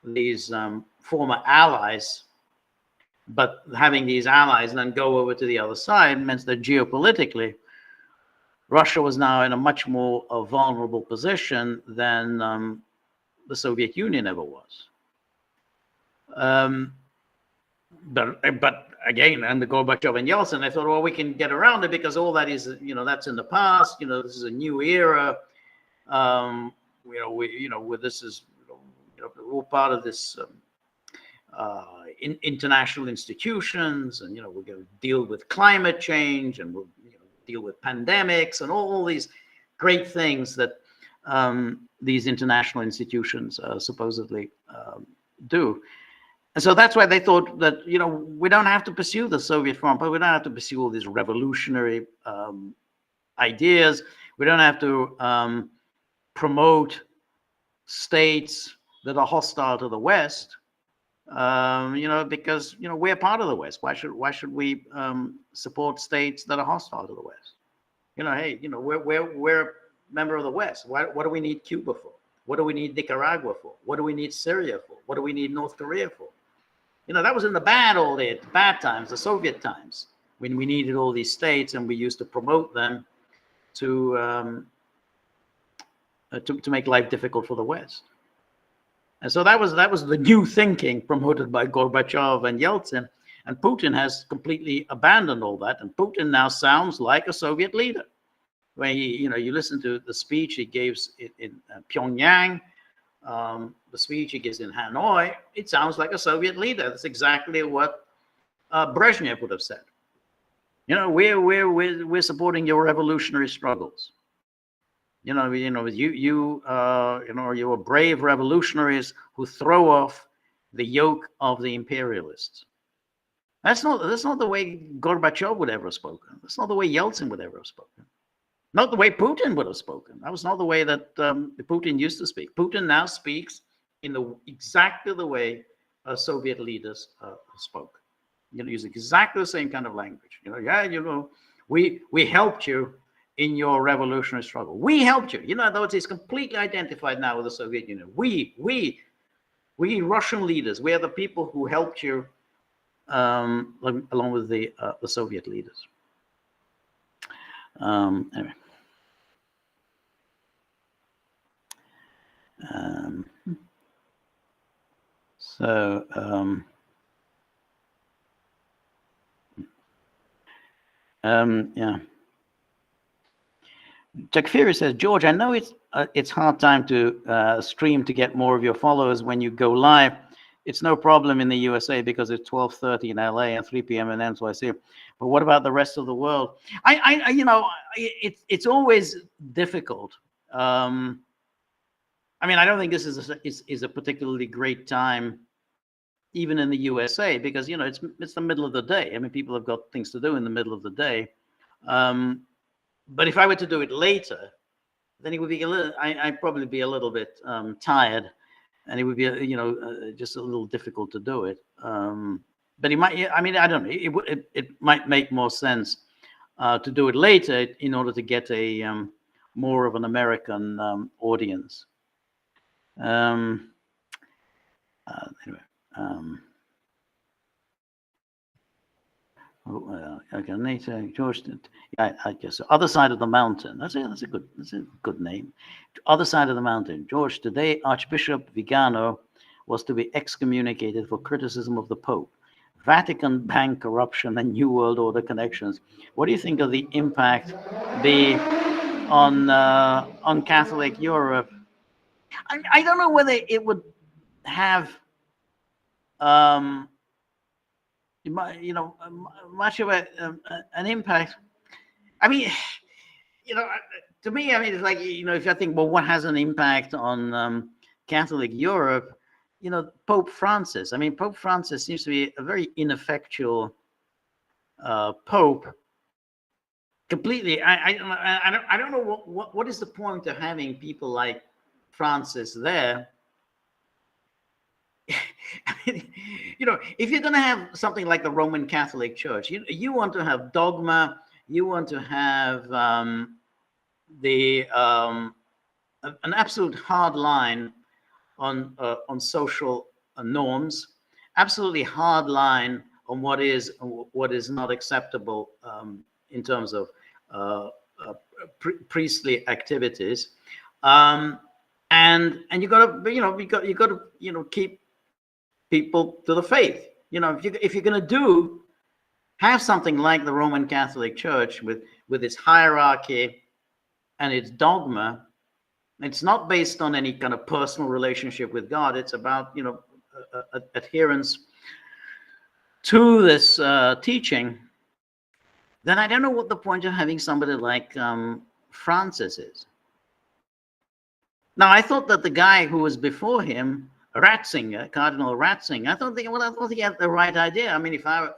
these former allies, but having these allies and then go over to the other side meant that geopolitically, Russia was now in a much more vulnerable position than the Soviet Union ever was. But again, under Gorbachev and Yeltsin, they thought, well, we can get around it because all that is, that's in the past. This is a new era. This is, all part of this international institutions, and we're going to deal with climate change, and we'll deal with pandemics, and all these great things that these international institutions supposedly do. And so that's why they thought that, we don't have to pursue the Soviet front, but we don't have to pursue all these revolutionary ideas. We don't have to promote states that are hostile to the West, because, we're part of the West. Why should we support states that are hostile to the West? Hey, we're a member of the West. What do we need Cuba for? What do we need Nicaragua for? What do we need Syria for? What do we need North Korea for? That was in the bad times, the Soviet times, when we needed all these states and we used to promote them to make life difficult for the West. And so that was the new thinking promoted by Gorbachev and Yeltsin, and Putin has completely abandoned all that. And Putin now sounds like a Soviet leader. When you listen to the speech he gives in Pyongyang, the speech he gives in Hanoi, it sounds like a Soviet leader. That's exactly what Brezhnev would have said. We're supporting your revolutionary struggles. You were brave revolutionaries who throw off the yoke of the imperialists. That's not the way Gorbachev would ever have spoken. That's not the way Yeltsin would ever have spoken. Not the way Putin would have spoken. That was not the way that Putin used to speak. Putin now speaks in exactly the way Soviet leaders spoke. Use exactly the same kind of language. We helped you in your revolutionary struggle. We helped you. In other words, it's completely identified now with the Soviet Union. We Russian leaders, we are the people who helped you along with the Soviet leaders. Anyway. Yeah. Jack Fury says, George, I know it's hard time to stream to get more of your followers when you go live. It's no problem in the USA because it's 12:30 in LA and 3 p.m. in NYC. But what about the rest of the world? It's always difficult. I don't think this is a particularly great time, even in the USA, because it's the middle of the day. People have got things to do in the middle of the day. But if I were to do it later, then it would be I'd probably be a little bit tired, and it would be just a little difficult to do it. But it might. I don't know. It might make more sense to do it later in order to get a more of an American audience. Anyway. Okay, NATO, George. I guess so. Other side of the mountain. That's a good name. Other side of the mountain. George, today Archbishop Vigano was to be excommunicated for criticism of the Pope, Vatican bank corruption, and New World Order connections. What do you think of the impact on Catholic Europe? I don't know whether it would have much of an impact. To me, it's like, if I think, well, what has an impact on Catholic Europe? Pope Francis. Pope Francis seems to be a very ineffectual pope. Completely. I don't know what is the point of having people like Francis there. If you're going to have something like the Roman Catholic Church, you want to have dogma, you want to have an absolute hard line on social norms, absolutely hard line on what is not acceptable in terms of priestly activities, and you got to keep people to the faith. If you're going to have something like the Roman Catholic Church with its hierarchy and its dogma, it's not based on any kind of personal relationship with God. It's about adherence to this teaching. Then I don't know what the point of having somebody like Francis is. Now, I thought that the guy who was before him, Ratzinger, Cardinal Ratzinger, I thought he had the right idea. If I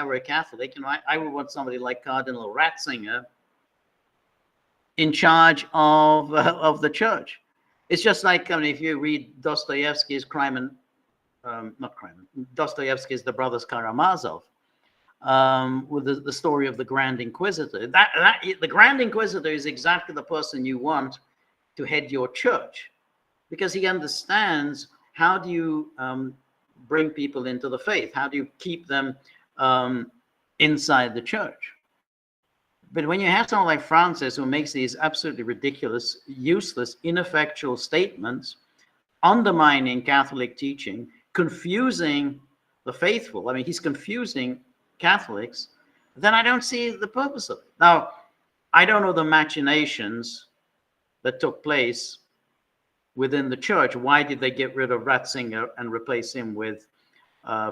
were a Catholic, I would want somebody like Cardinal Ratzinger in charge of the church. It's just like if you read Dostoevsky's Dostoevsky's The Brothers Karamazov, with the story of the Grand Inquisitor. The Grand Inquisitor is exactly the person you want to head your church, because he understands how do you bring people into the faith? How do you keep them inside the church? But when you have someone like Francis who makes these absolutely ridiculous, useless, ineffectual statements, undermining Catholic teaching, confusing the faithful, he's confusing Catholics, then I don't see the purpose of it. Now, I don't know the machinations that took place within the church. Why did they get rid of Ratzinger and replace him with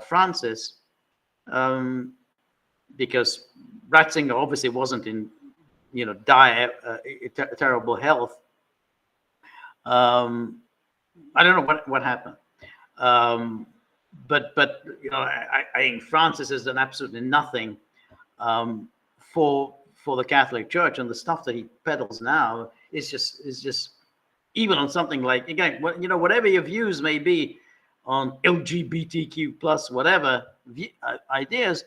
Francis? Because Ratzinger obviously wasn't in, dire, terrible health I don't know what happened. But I think Francis has done absolutely nothing for the Catholic Church, and the stuff that he peddles now is just even on something like, again, whatever your views may be on LGBTQ plus whatever ideas,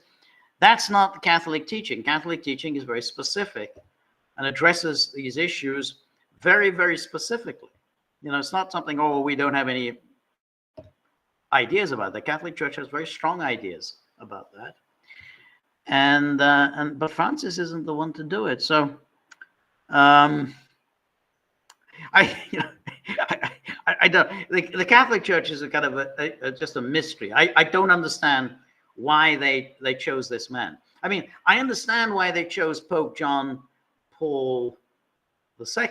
that's not the Catholic teaching. Catholic teaching is very specific and addresses these issues very, very specifically. It's not something, oh, we don't have any ideas about. The Catholic Church has very strong ideas about that, but Francis isn't the one to do it. So, I don't. The Catholic Church is a kind of just a mystery. I don't understand why they chose this man. I mean, I understand why they chose Pope John Paul II.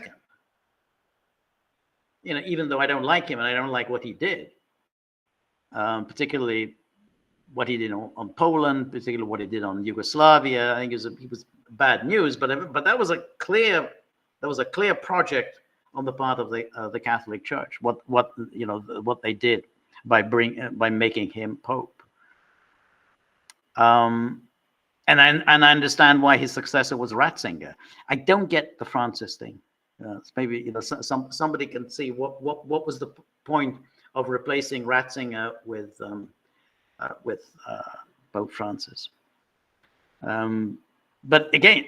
Even though I don't like him and I don't like what he did, particularly what he did on Poland, particularly what he did on Yugoslavia. I think he was bad news, but that was a clear project on the part of the Catholic Church. What they did by making him Pope. And I understand why his successor was Ratzinger. I don't get the Francis thing. Maybe somebody can see what was the point of replacing Ratzinger with Pope Francis. But again,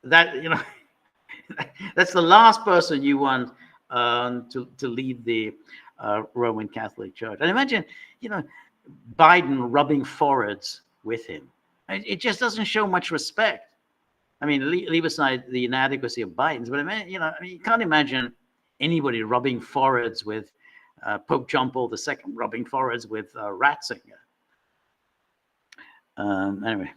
that that's the last person you want to lead the Roman Catholic Church. And imagine, Biden rubbing foreheads with him. It just doesn't show much respect. I mean, leave aside the inadequacy of Biden's, but you can't imagine anybody rubbing foreheads with Pope John Paul II, rubbing foreheads with Ratzinger. Anyway.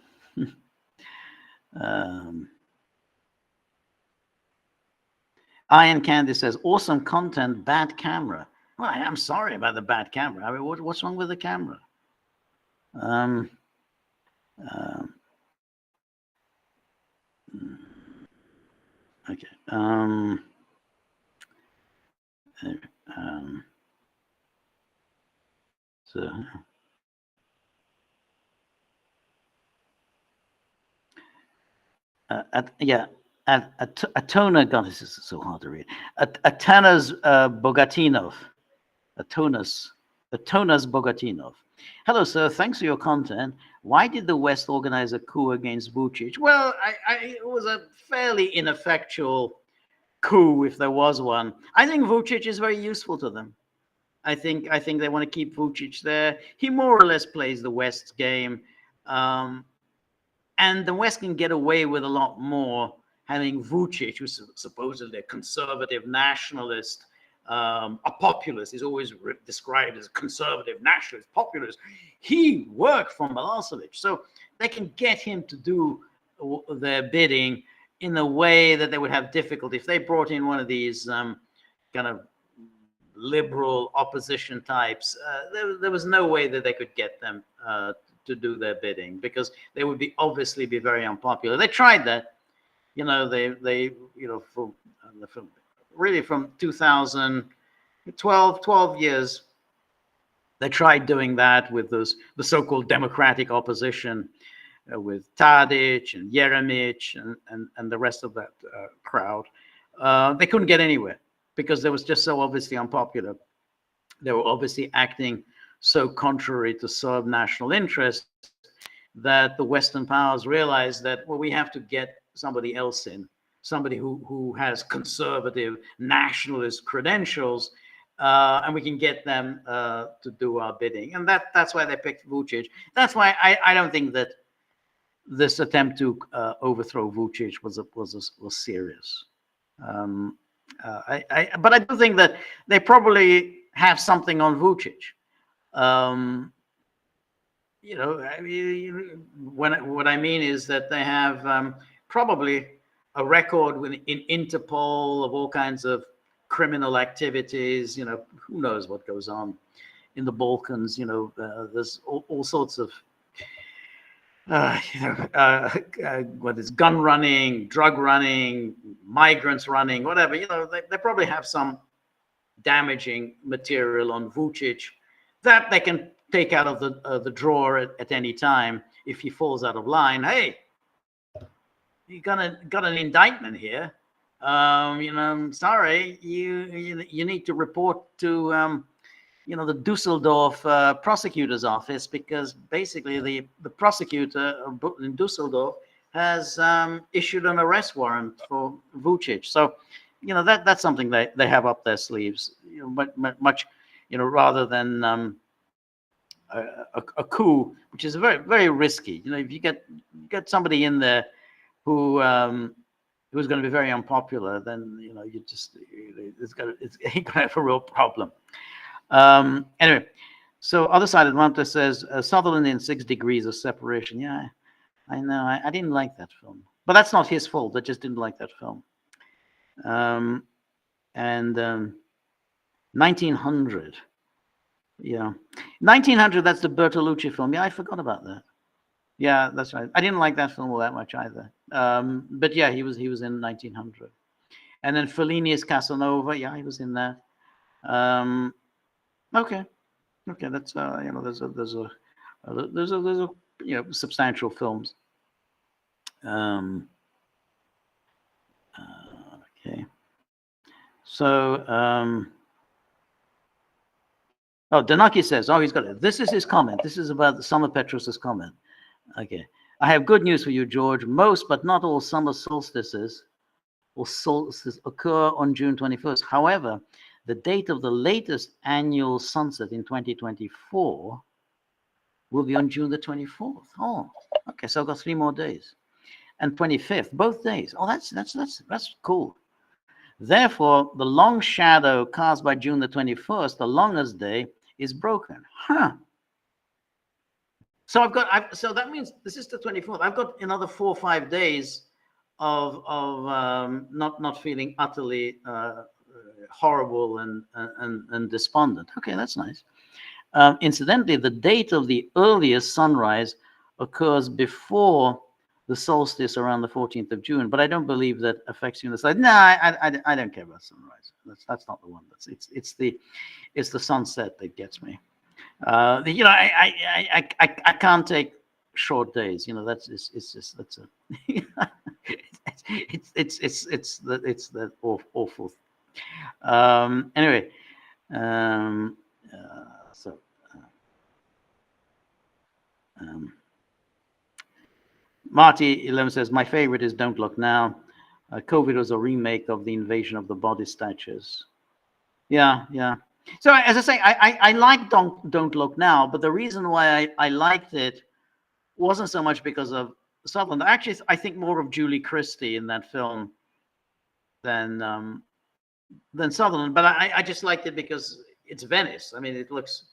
Iron Candy says, awesome content, bad camera. Well, I'm sorry about the bad camera. I mean, what's wrong with the camera? Okay. So. Atona, God, this is so hard to read. Atanas Bogatinov. Atonas Bogatinov. Hello, sir. Thanks for your content. Why did the West organize a coup against Vučić? Well, it was a fairly ineffectual coup, if there was one. I think Vučić is very useful to them. I think they want to keep Vučić there. He more or less plays the West's game. And the West can get away with a lot more having Vučić, who's supposedly a conservative nationalist, a populist. He's always described as a conservative nationalist populist. He worked for Milosevic, so they can get him to do their bidding in a way that they would have difficulty if they brought in one of these kind of liberal opposition types. There was no way that they could get them to do their bidding, because they would obviously be very unpopular. They tried that, from 2012, 12 years, they tried doing that with the so-called democratic opposition, with Tadic and Jeremic and the rest of that crowd. They couldn't get anywhere because they was just so obviously unpopular. They were obviously acting so contrary to Serb national interests that the Western powers realized that, well, we have to get somebody else in, somebody who has conservative nationalist credentials, and we can get them to do our bidding. And that's why they picked Vučić. That's why I don't think that this attempt to overthrow Vučić was serious. But I do think that they probably have something on Vučić. What I mean is that they have probably a record in Interpol of all kinds of criminal activities. Who knows what goes on in the Balkans? There's all sorts of what is gun running, drug running, migrants running, whatever. They probably have some damaging material on Vucic that they can take out of the drawer at any time if he falls out of line. Hey, you got an indictment here. Sorry, you need to report to the Dusseldorf prosecutor's office, because basically the prosecutor in Dusseldorf has issued an arrest warrant for Vucic. So, that's something they have up their sleeves, much, rather than a coup, which is very, very risky. If you get somebody in there who's going to be very unpopular, then it's going to have a real problem. Anyway, so other side of Montro says Sutherland in 6 Degrees of Separation. Yeah, I know. I didn't like that film, but that's not his fault. I just didn't like that film. And 1900. Yeah, 1900. That's the Bertolucci film. Yeah, I forgot about that. Yeah, that's right. I didn't like that film all that much either. But yeah, he was in 1900. And then Fellini's Casanova. Yeah, he was in that. Okay, that's there's a substantial films. Okay, so Danaki says, he's got it. This is his comment. This is about the Summer Petros's comment. Okay, I have good news for you, George. Most, but not all, summer solstices occur on June 21st. However, the date of the latest annual sunset in 2024 will be on June the 24th. Oh, okay. So I've got 3 more days, and 25th, both days. Oh, that's cool. Therefore, the long shadow cast by June the 21st, the longest day, is broken. Huh. So so that means this is the 24th. I've got another 4 or 5 days of not feeling utterly horrible and despondent. Okay, that's nice. Incidentally, the date of the earliest sunrise occurs before the solstice around the 14th of June, but I don't believe that affects you in the slightest. No, I don't care about sunrise. That's not the one. It's the sunset that gets me. I can't take short days. It's that awful. Anyway, Marty 11 says, my favorite is Don't Look Now. COVID was a remake of the Invasion of the Body Snatchers. Yeah. So as I say, I like Don't Look Now, but the reason why I liked it wasn't so much because of Sutherland. Actually, I think more of Julie Christie in that film than Sutherland. But I just liked it because it's Venice. I mean, it looks,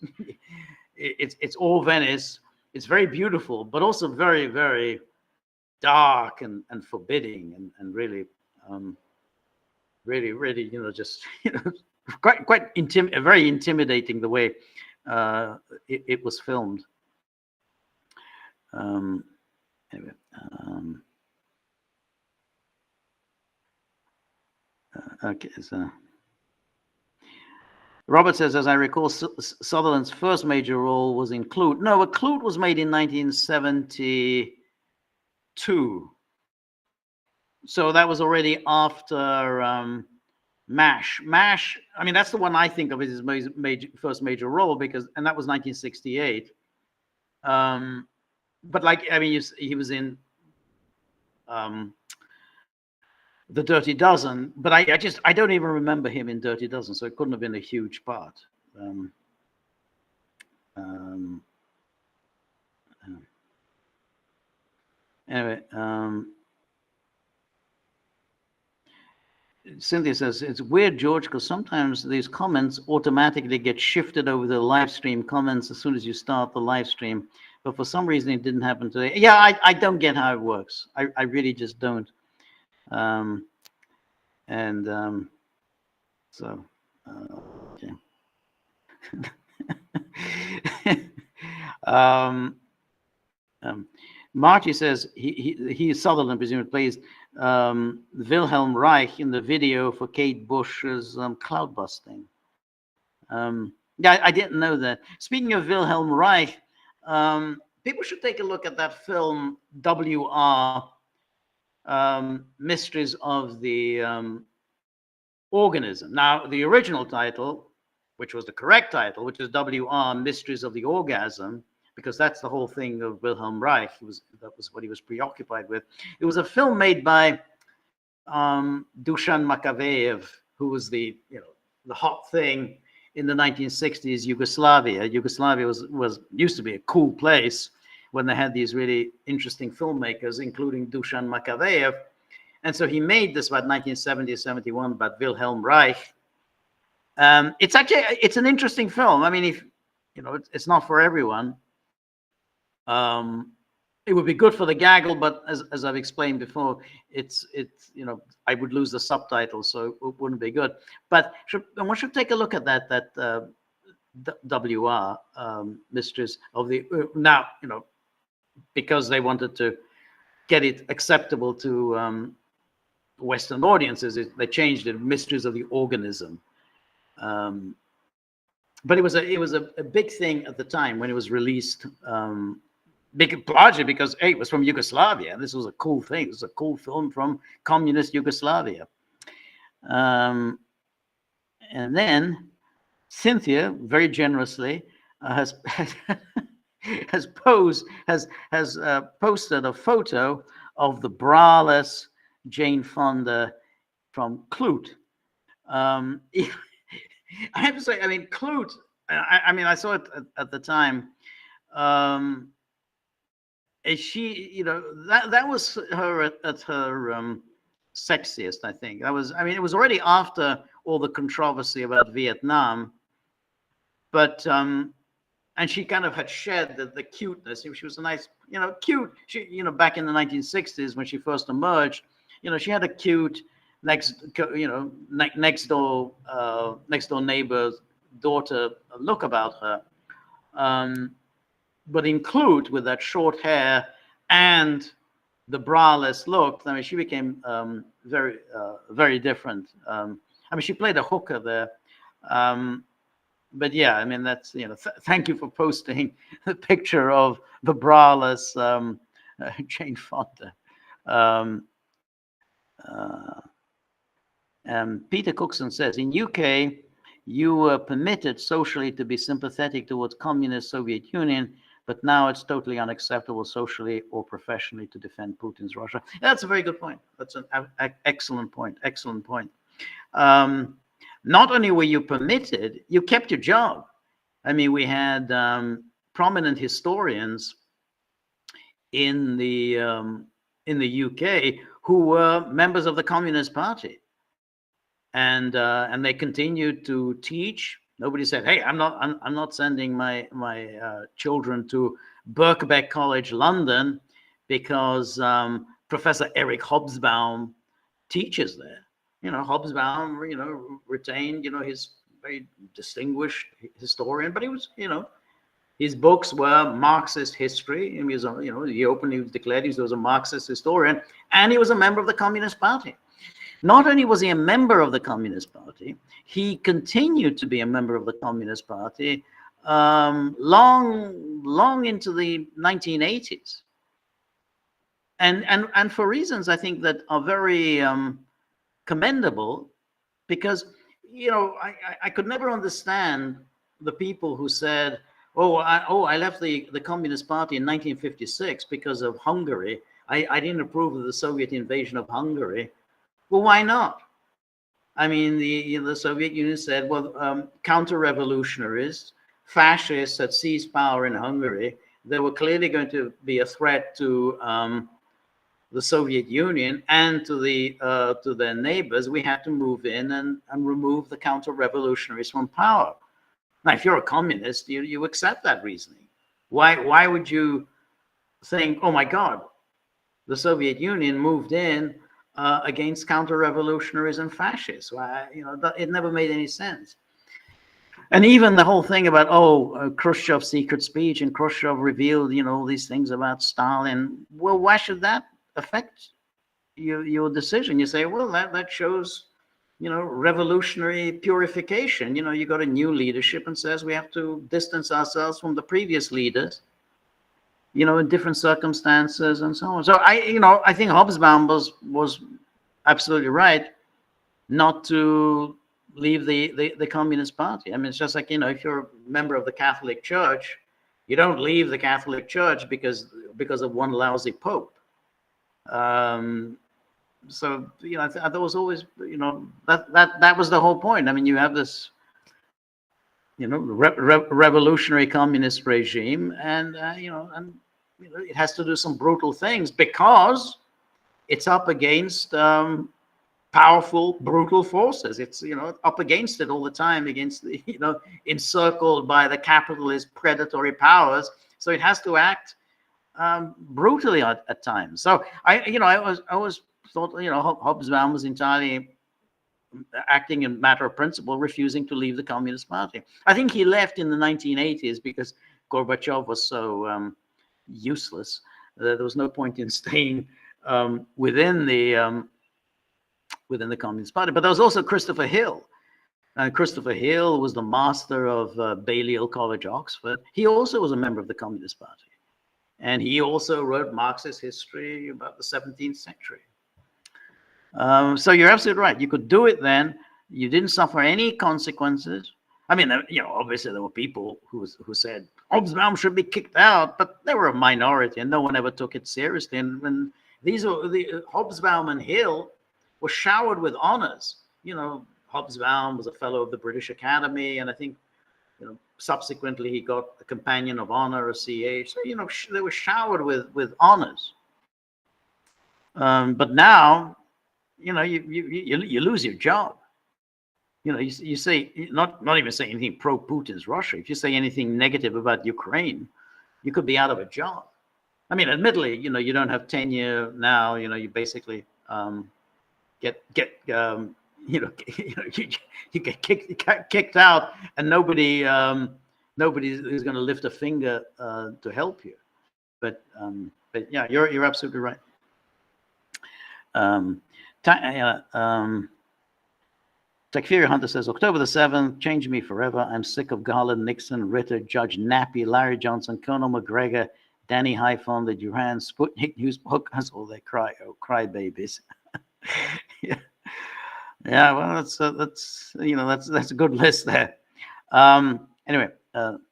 it's all Venice. It's very beautiful, but also very, very dark and forbidding and really, really, just quite very intimidating the way it was filmed. Anyway, okay, so Robert says, as I recall, Sutherland's first major role was in Clute. No, Clute was made in 1972. So that was already after MASH. MASH, I mean, that's the one I think of as his first major role, and that was 1968. But he was in The Dirty Dozen, but I don't even remember him in Dirty Dozen, so it couldn't have been a huge part. Anyway, Cynthia says, it's weird, George, because sometimes these comments automatically get shifted over the live stream comments as soon as you start the live stream. But for some reason, it didn't happen today. Yeah, I don't get how it works. I really just don't. So, okay. Marty says he Sutherland, presumably, plays Wilhelm Reich in the video for Kate Bush's Cloud Busting. Yeah, I didn't know that. Speaking of Wilhelm Reich, people should take a look at that film W.R. Mysteries of the Organism. Now, the original title, which was the correct title, which is W.R. Mysteries of the Orgasm, because that's the whole thing of Wilhelm Reich. That was what he was preoccupied with. It was a film made by Dusan Makavejev, who was the hot thing in the 1960s. Yugoslavia used to be a cool place when they had these really interesting filmmakers, including Dusan Makavejev. And so he made this about 1970, 71 about Wilhelm Reich. It's an interesting film. I mean, if it's not for everyone. It would be good for the gaggle, but as I've explained before, it's I would lose the subtitles, so it wouldn't be good. But one should take a look at that WR Mysteries of the now because they wanted to get it acceptable to Western audiences. They changed it, Mysteries of the Organism. But it was a big thing at the time when it was released. Largely because it was from Yugoslavia. This was a cool thing. It was a cool film from communist Yugoslavia. And then Cynthia very generously has posted a photo of the braless Jane Fonda from Clute. I have to say, I mean, Clute. I mean, I saw it at the time. She, that was her at her sexiest, I think. It was already after all the controversy about Vietnam, but and she kind of had shed the cuteness. She was a nice, cute. She, back in the 1960s when she first emerged, she had a cute next door neighbor's daughter look about her. But include with that short hair and the braless look, I mean, she became very, very different. I mean, she played a hooker there. But yeah, I mean, that's, thank you for posting the picture of the braless Jane Fonda. Peter Cookson says, in UK, you were permitted socially to be sympathetic towards communist Soviet Union, but now it's totally unacceptable socially or professionally to defend Putin's Russia. That's a very good point. That's an excellent point. Excellent point. Not only were you permitted, you kept your job. I mean, we had prominent historians in the UK who were members of the Communist Party, and they continued to teach. Nobody said, "Hey, I'm not sending my children to Birkbeck College, London, because Professor Eric Hobsbawm teaches there." Hobsbawm, retained, his very distinguished historian, but he was, his books were Marxist history. He was, he openly declared he was a Marxist historian, and he was a member of the Communist Party. Not only was he a member of the Communist Party, he continued to be a member of the Communist Party long into the 1980s. And for reasons I think that are very commendable, because, I could never understand the people who said, I left the Communist Party in 1956 because of Hungary. I didn't approve of the Soviet invasion of Hungary. Well, why not? I mean, the Soviet Union said, well, counter-revolutionaries, fascists had seized power in Hungary. They were clearly going to be a threat to the Soviet Union and to their neighbors. We had to move in and remove the counter-revolutionaries from power. Now, if you're a communist, you accept that reasoning. Why would you think, oh my God, the Soviet Union moved in against counter-revolutionaries and fascists? It never made any sense. And even the whole thing about, Khrushchev's secret speech, and Khrushchev revealed, all these things about Stalin. Well, why should that affect your decision? You say, well, that shows revolutionary purification. You got a new leadership and says we have to distance ourselves from the previous leaders, in different circumstances and so on. So I think Hobsbawm was absolutely right not to leave the Communist Party. I mean, it's just like, if you're a member of the Catholic Church, you don't leave the Catholic Church because of one lousy pope. So there was always, that was the whole point. I mean, you have this, revolutionary communist regime, and it has to do some brutal things because it's up against powerful, brutal forces. It's up against it all the time, against the, encircled by the capitalist predatory powers. So it has to act brutally at times. So I always thought Hobsbawm was entirely acting in matter of principle, refusing to leave the Communist Party. I think he left in the 1980s because Gorbachev was so useless that there was no point in staying within the Communist Party. But there was also Christopher Hill. And Christopher Hill was the master of Balliol College, Oxford. He also was a member of the Communist Party. And he also wrote Marxist history about the 17th century. So you're absolutely right. You could do it then. You didn't suffer any consequences. I mean, obviously there were people who said Hobsbawm should be kicked out, but they were a minority and no one ever took it seriously. And when Hobsbawm and Hill were showered with honors. Hobsbawm was a fellow of the British Academy, and I think, subsequently he got a Companion of Honor, a CH. So, they were showered with honors. But now, you lose your job. You say, not even say anything pro-Putin's Russia. If you say anything negative about Ukraine, you could be out of a job. I mean, admittedly, you don't have tenure now. You basically you get kicked out, and nobody is going to lift a finger to help you. But yeah, you're absolutely right. Takfiri Hunter says, October the 7th, change me forever. I'm sick of Garland, Nixon, Ritter, Judge Nappy, Larry Johnson, Colonel McGregor, Danny Haifon, the Duran, Sputnik News Podcast, all they cry babies. Yeah. Well, that's a good list there. Anyway,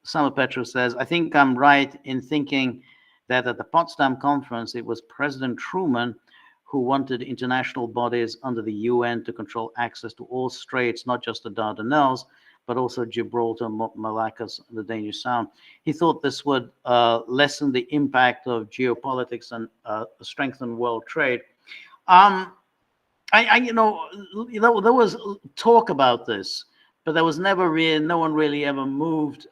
Summer Petro says, I think I'm right in thinking that at the Potsdam Conference, it was President Truman who wanted international bodies under the UN to control access to all straits, not just the Dardanelles, but also Gibraltar, Malaccas, the Danish Sound. He thought this would lessen the impact of geopolitics and strengthen world trade. There was talk about this, but there was never really, no one really ever moved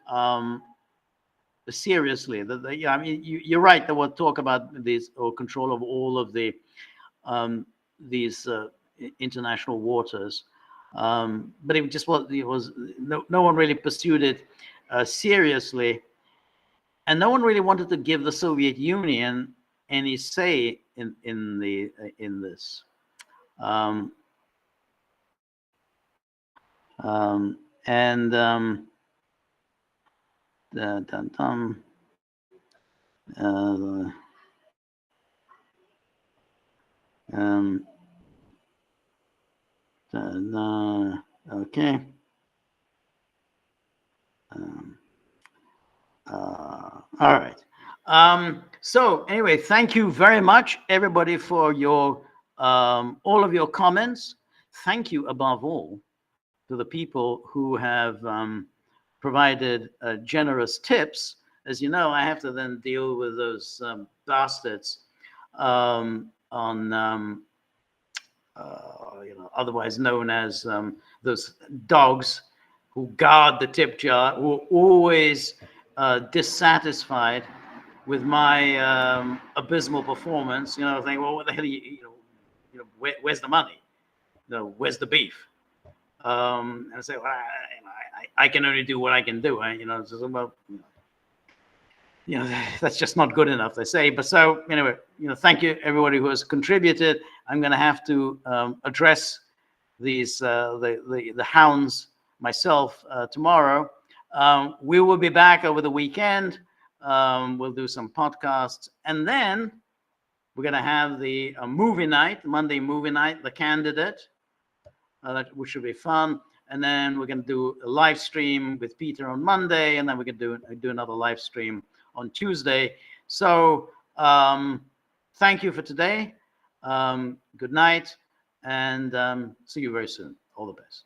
seriously. I mean, you're right. There was talk about this or control of all of the these international waters, but it just was no one really pursued it seriously, and no one really wanted to give the Soviet Union any say in this. Okay. All right. So anyway, thank you very much, everybody, for your all of your comments. Thank you above all to the people who have provided generous tips. As you know, I have to then deal with those bastards on otherwise known as those dogs who guard the tip jar, who are always dissatisfied with my abysmal performance. Saying, well, what the hell are you where's the money? Where's the beef? And I say, well, I can only do what I can do. That's just not good enough, they say. But so anyway, thank you everybody who has contributed. I'm going to have to address these the hounds myself tomorrow. We will be back over the weekend. We'll do some podcasts, and then we're going to have the movie night, Monday movie night, The Candidate, which should be fun. And then we're going to do a live stream with Peter on Monday, and then we can do another live stream on Tuesday. So thank you for today. Good night, and see you very soon. All the best.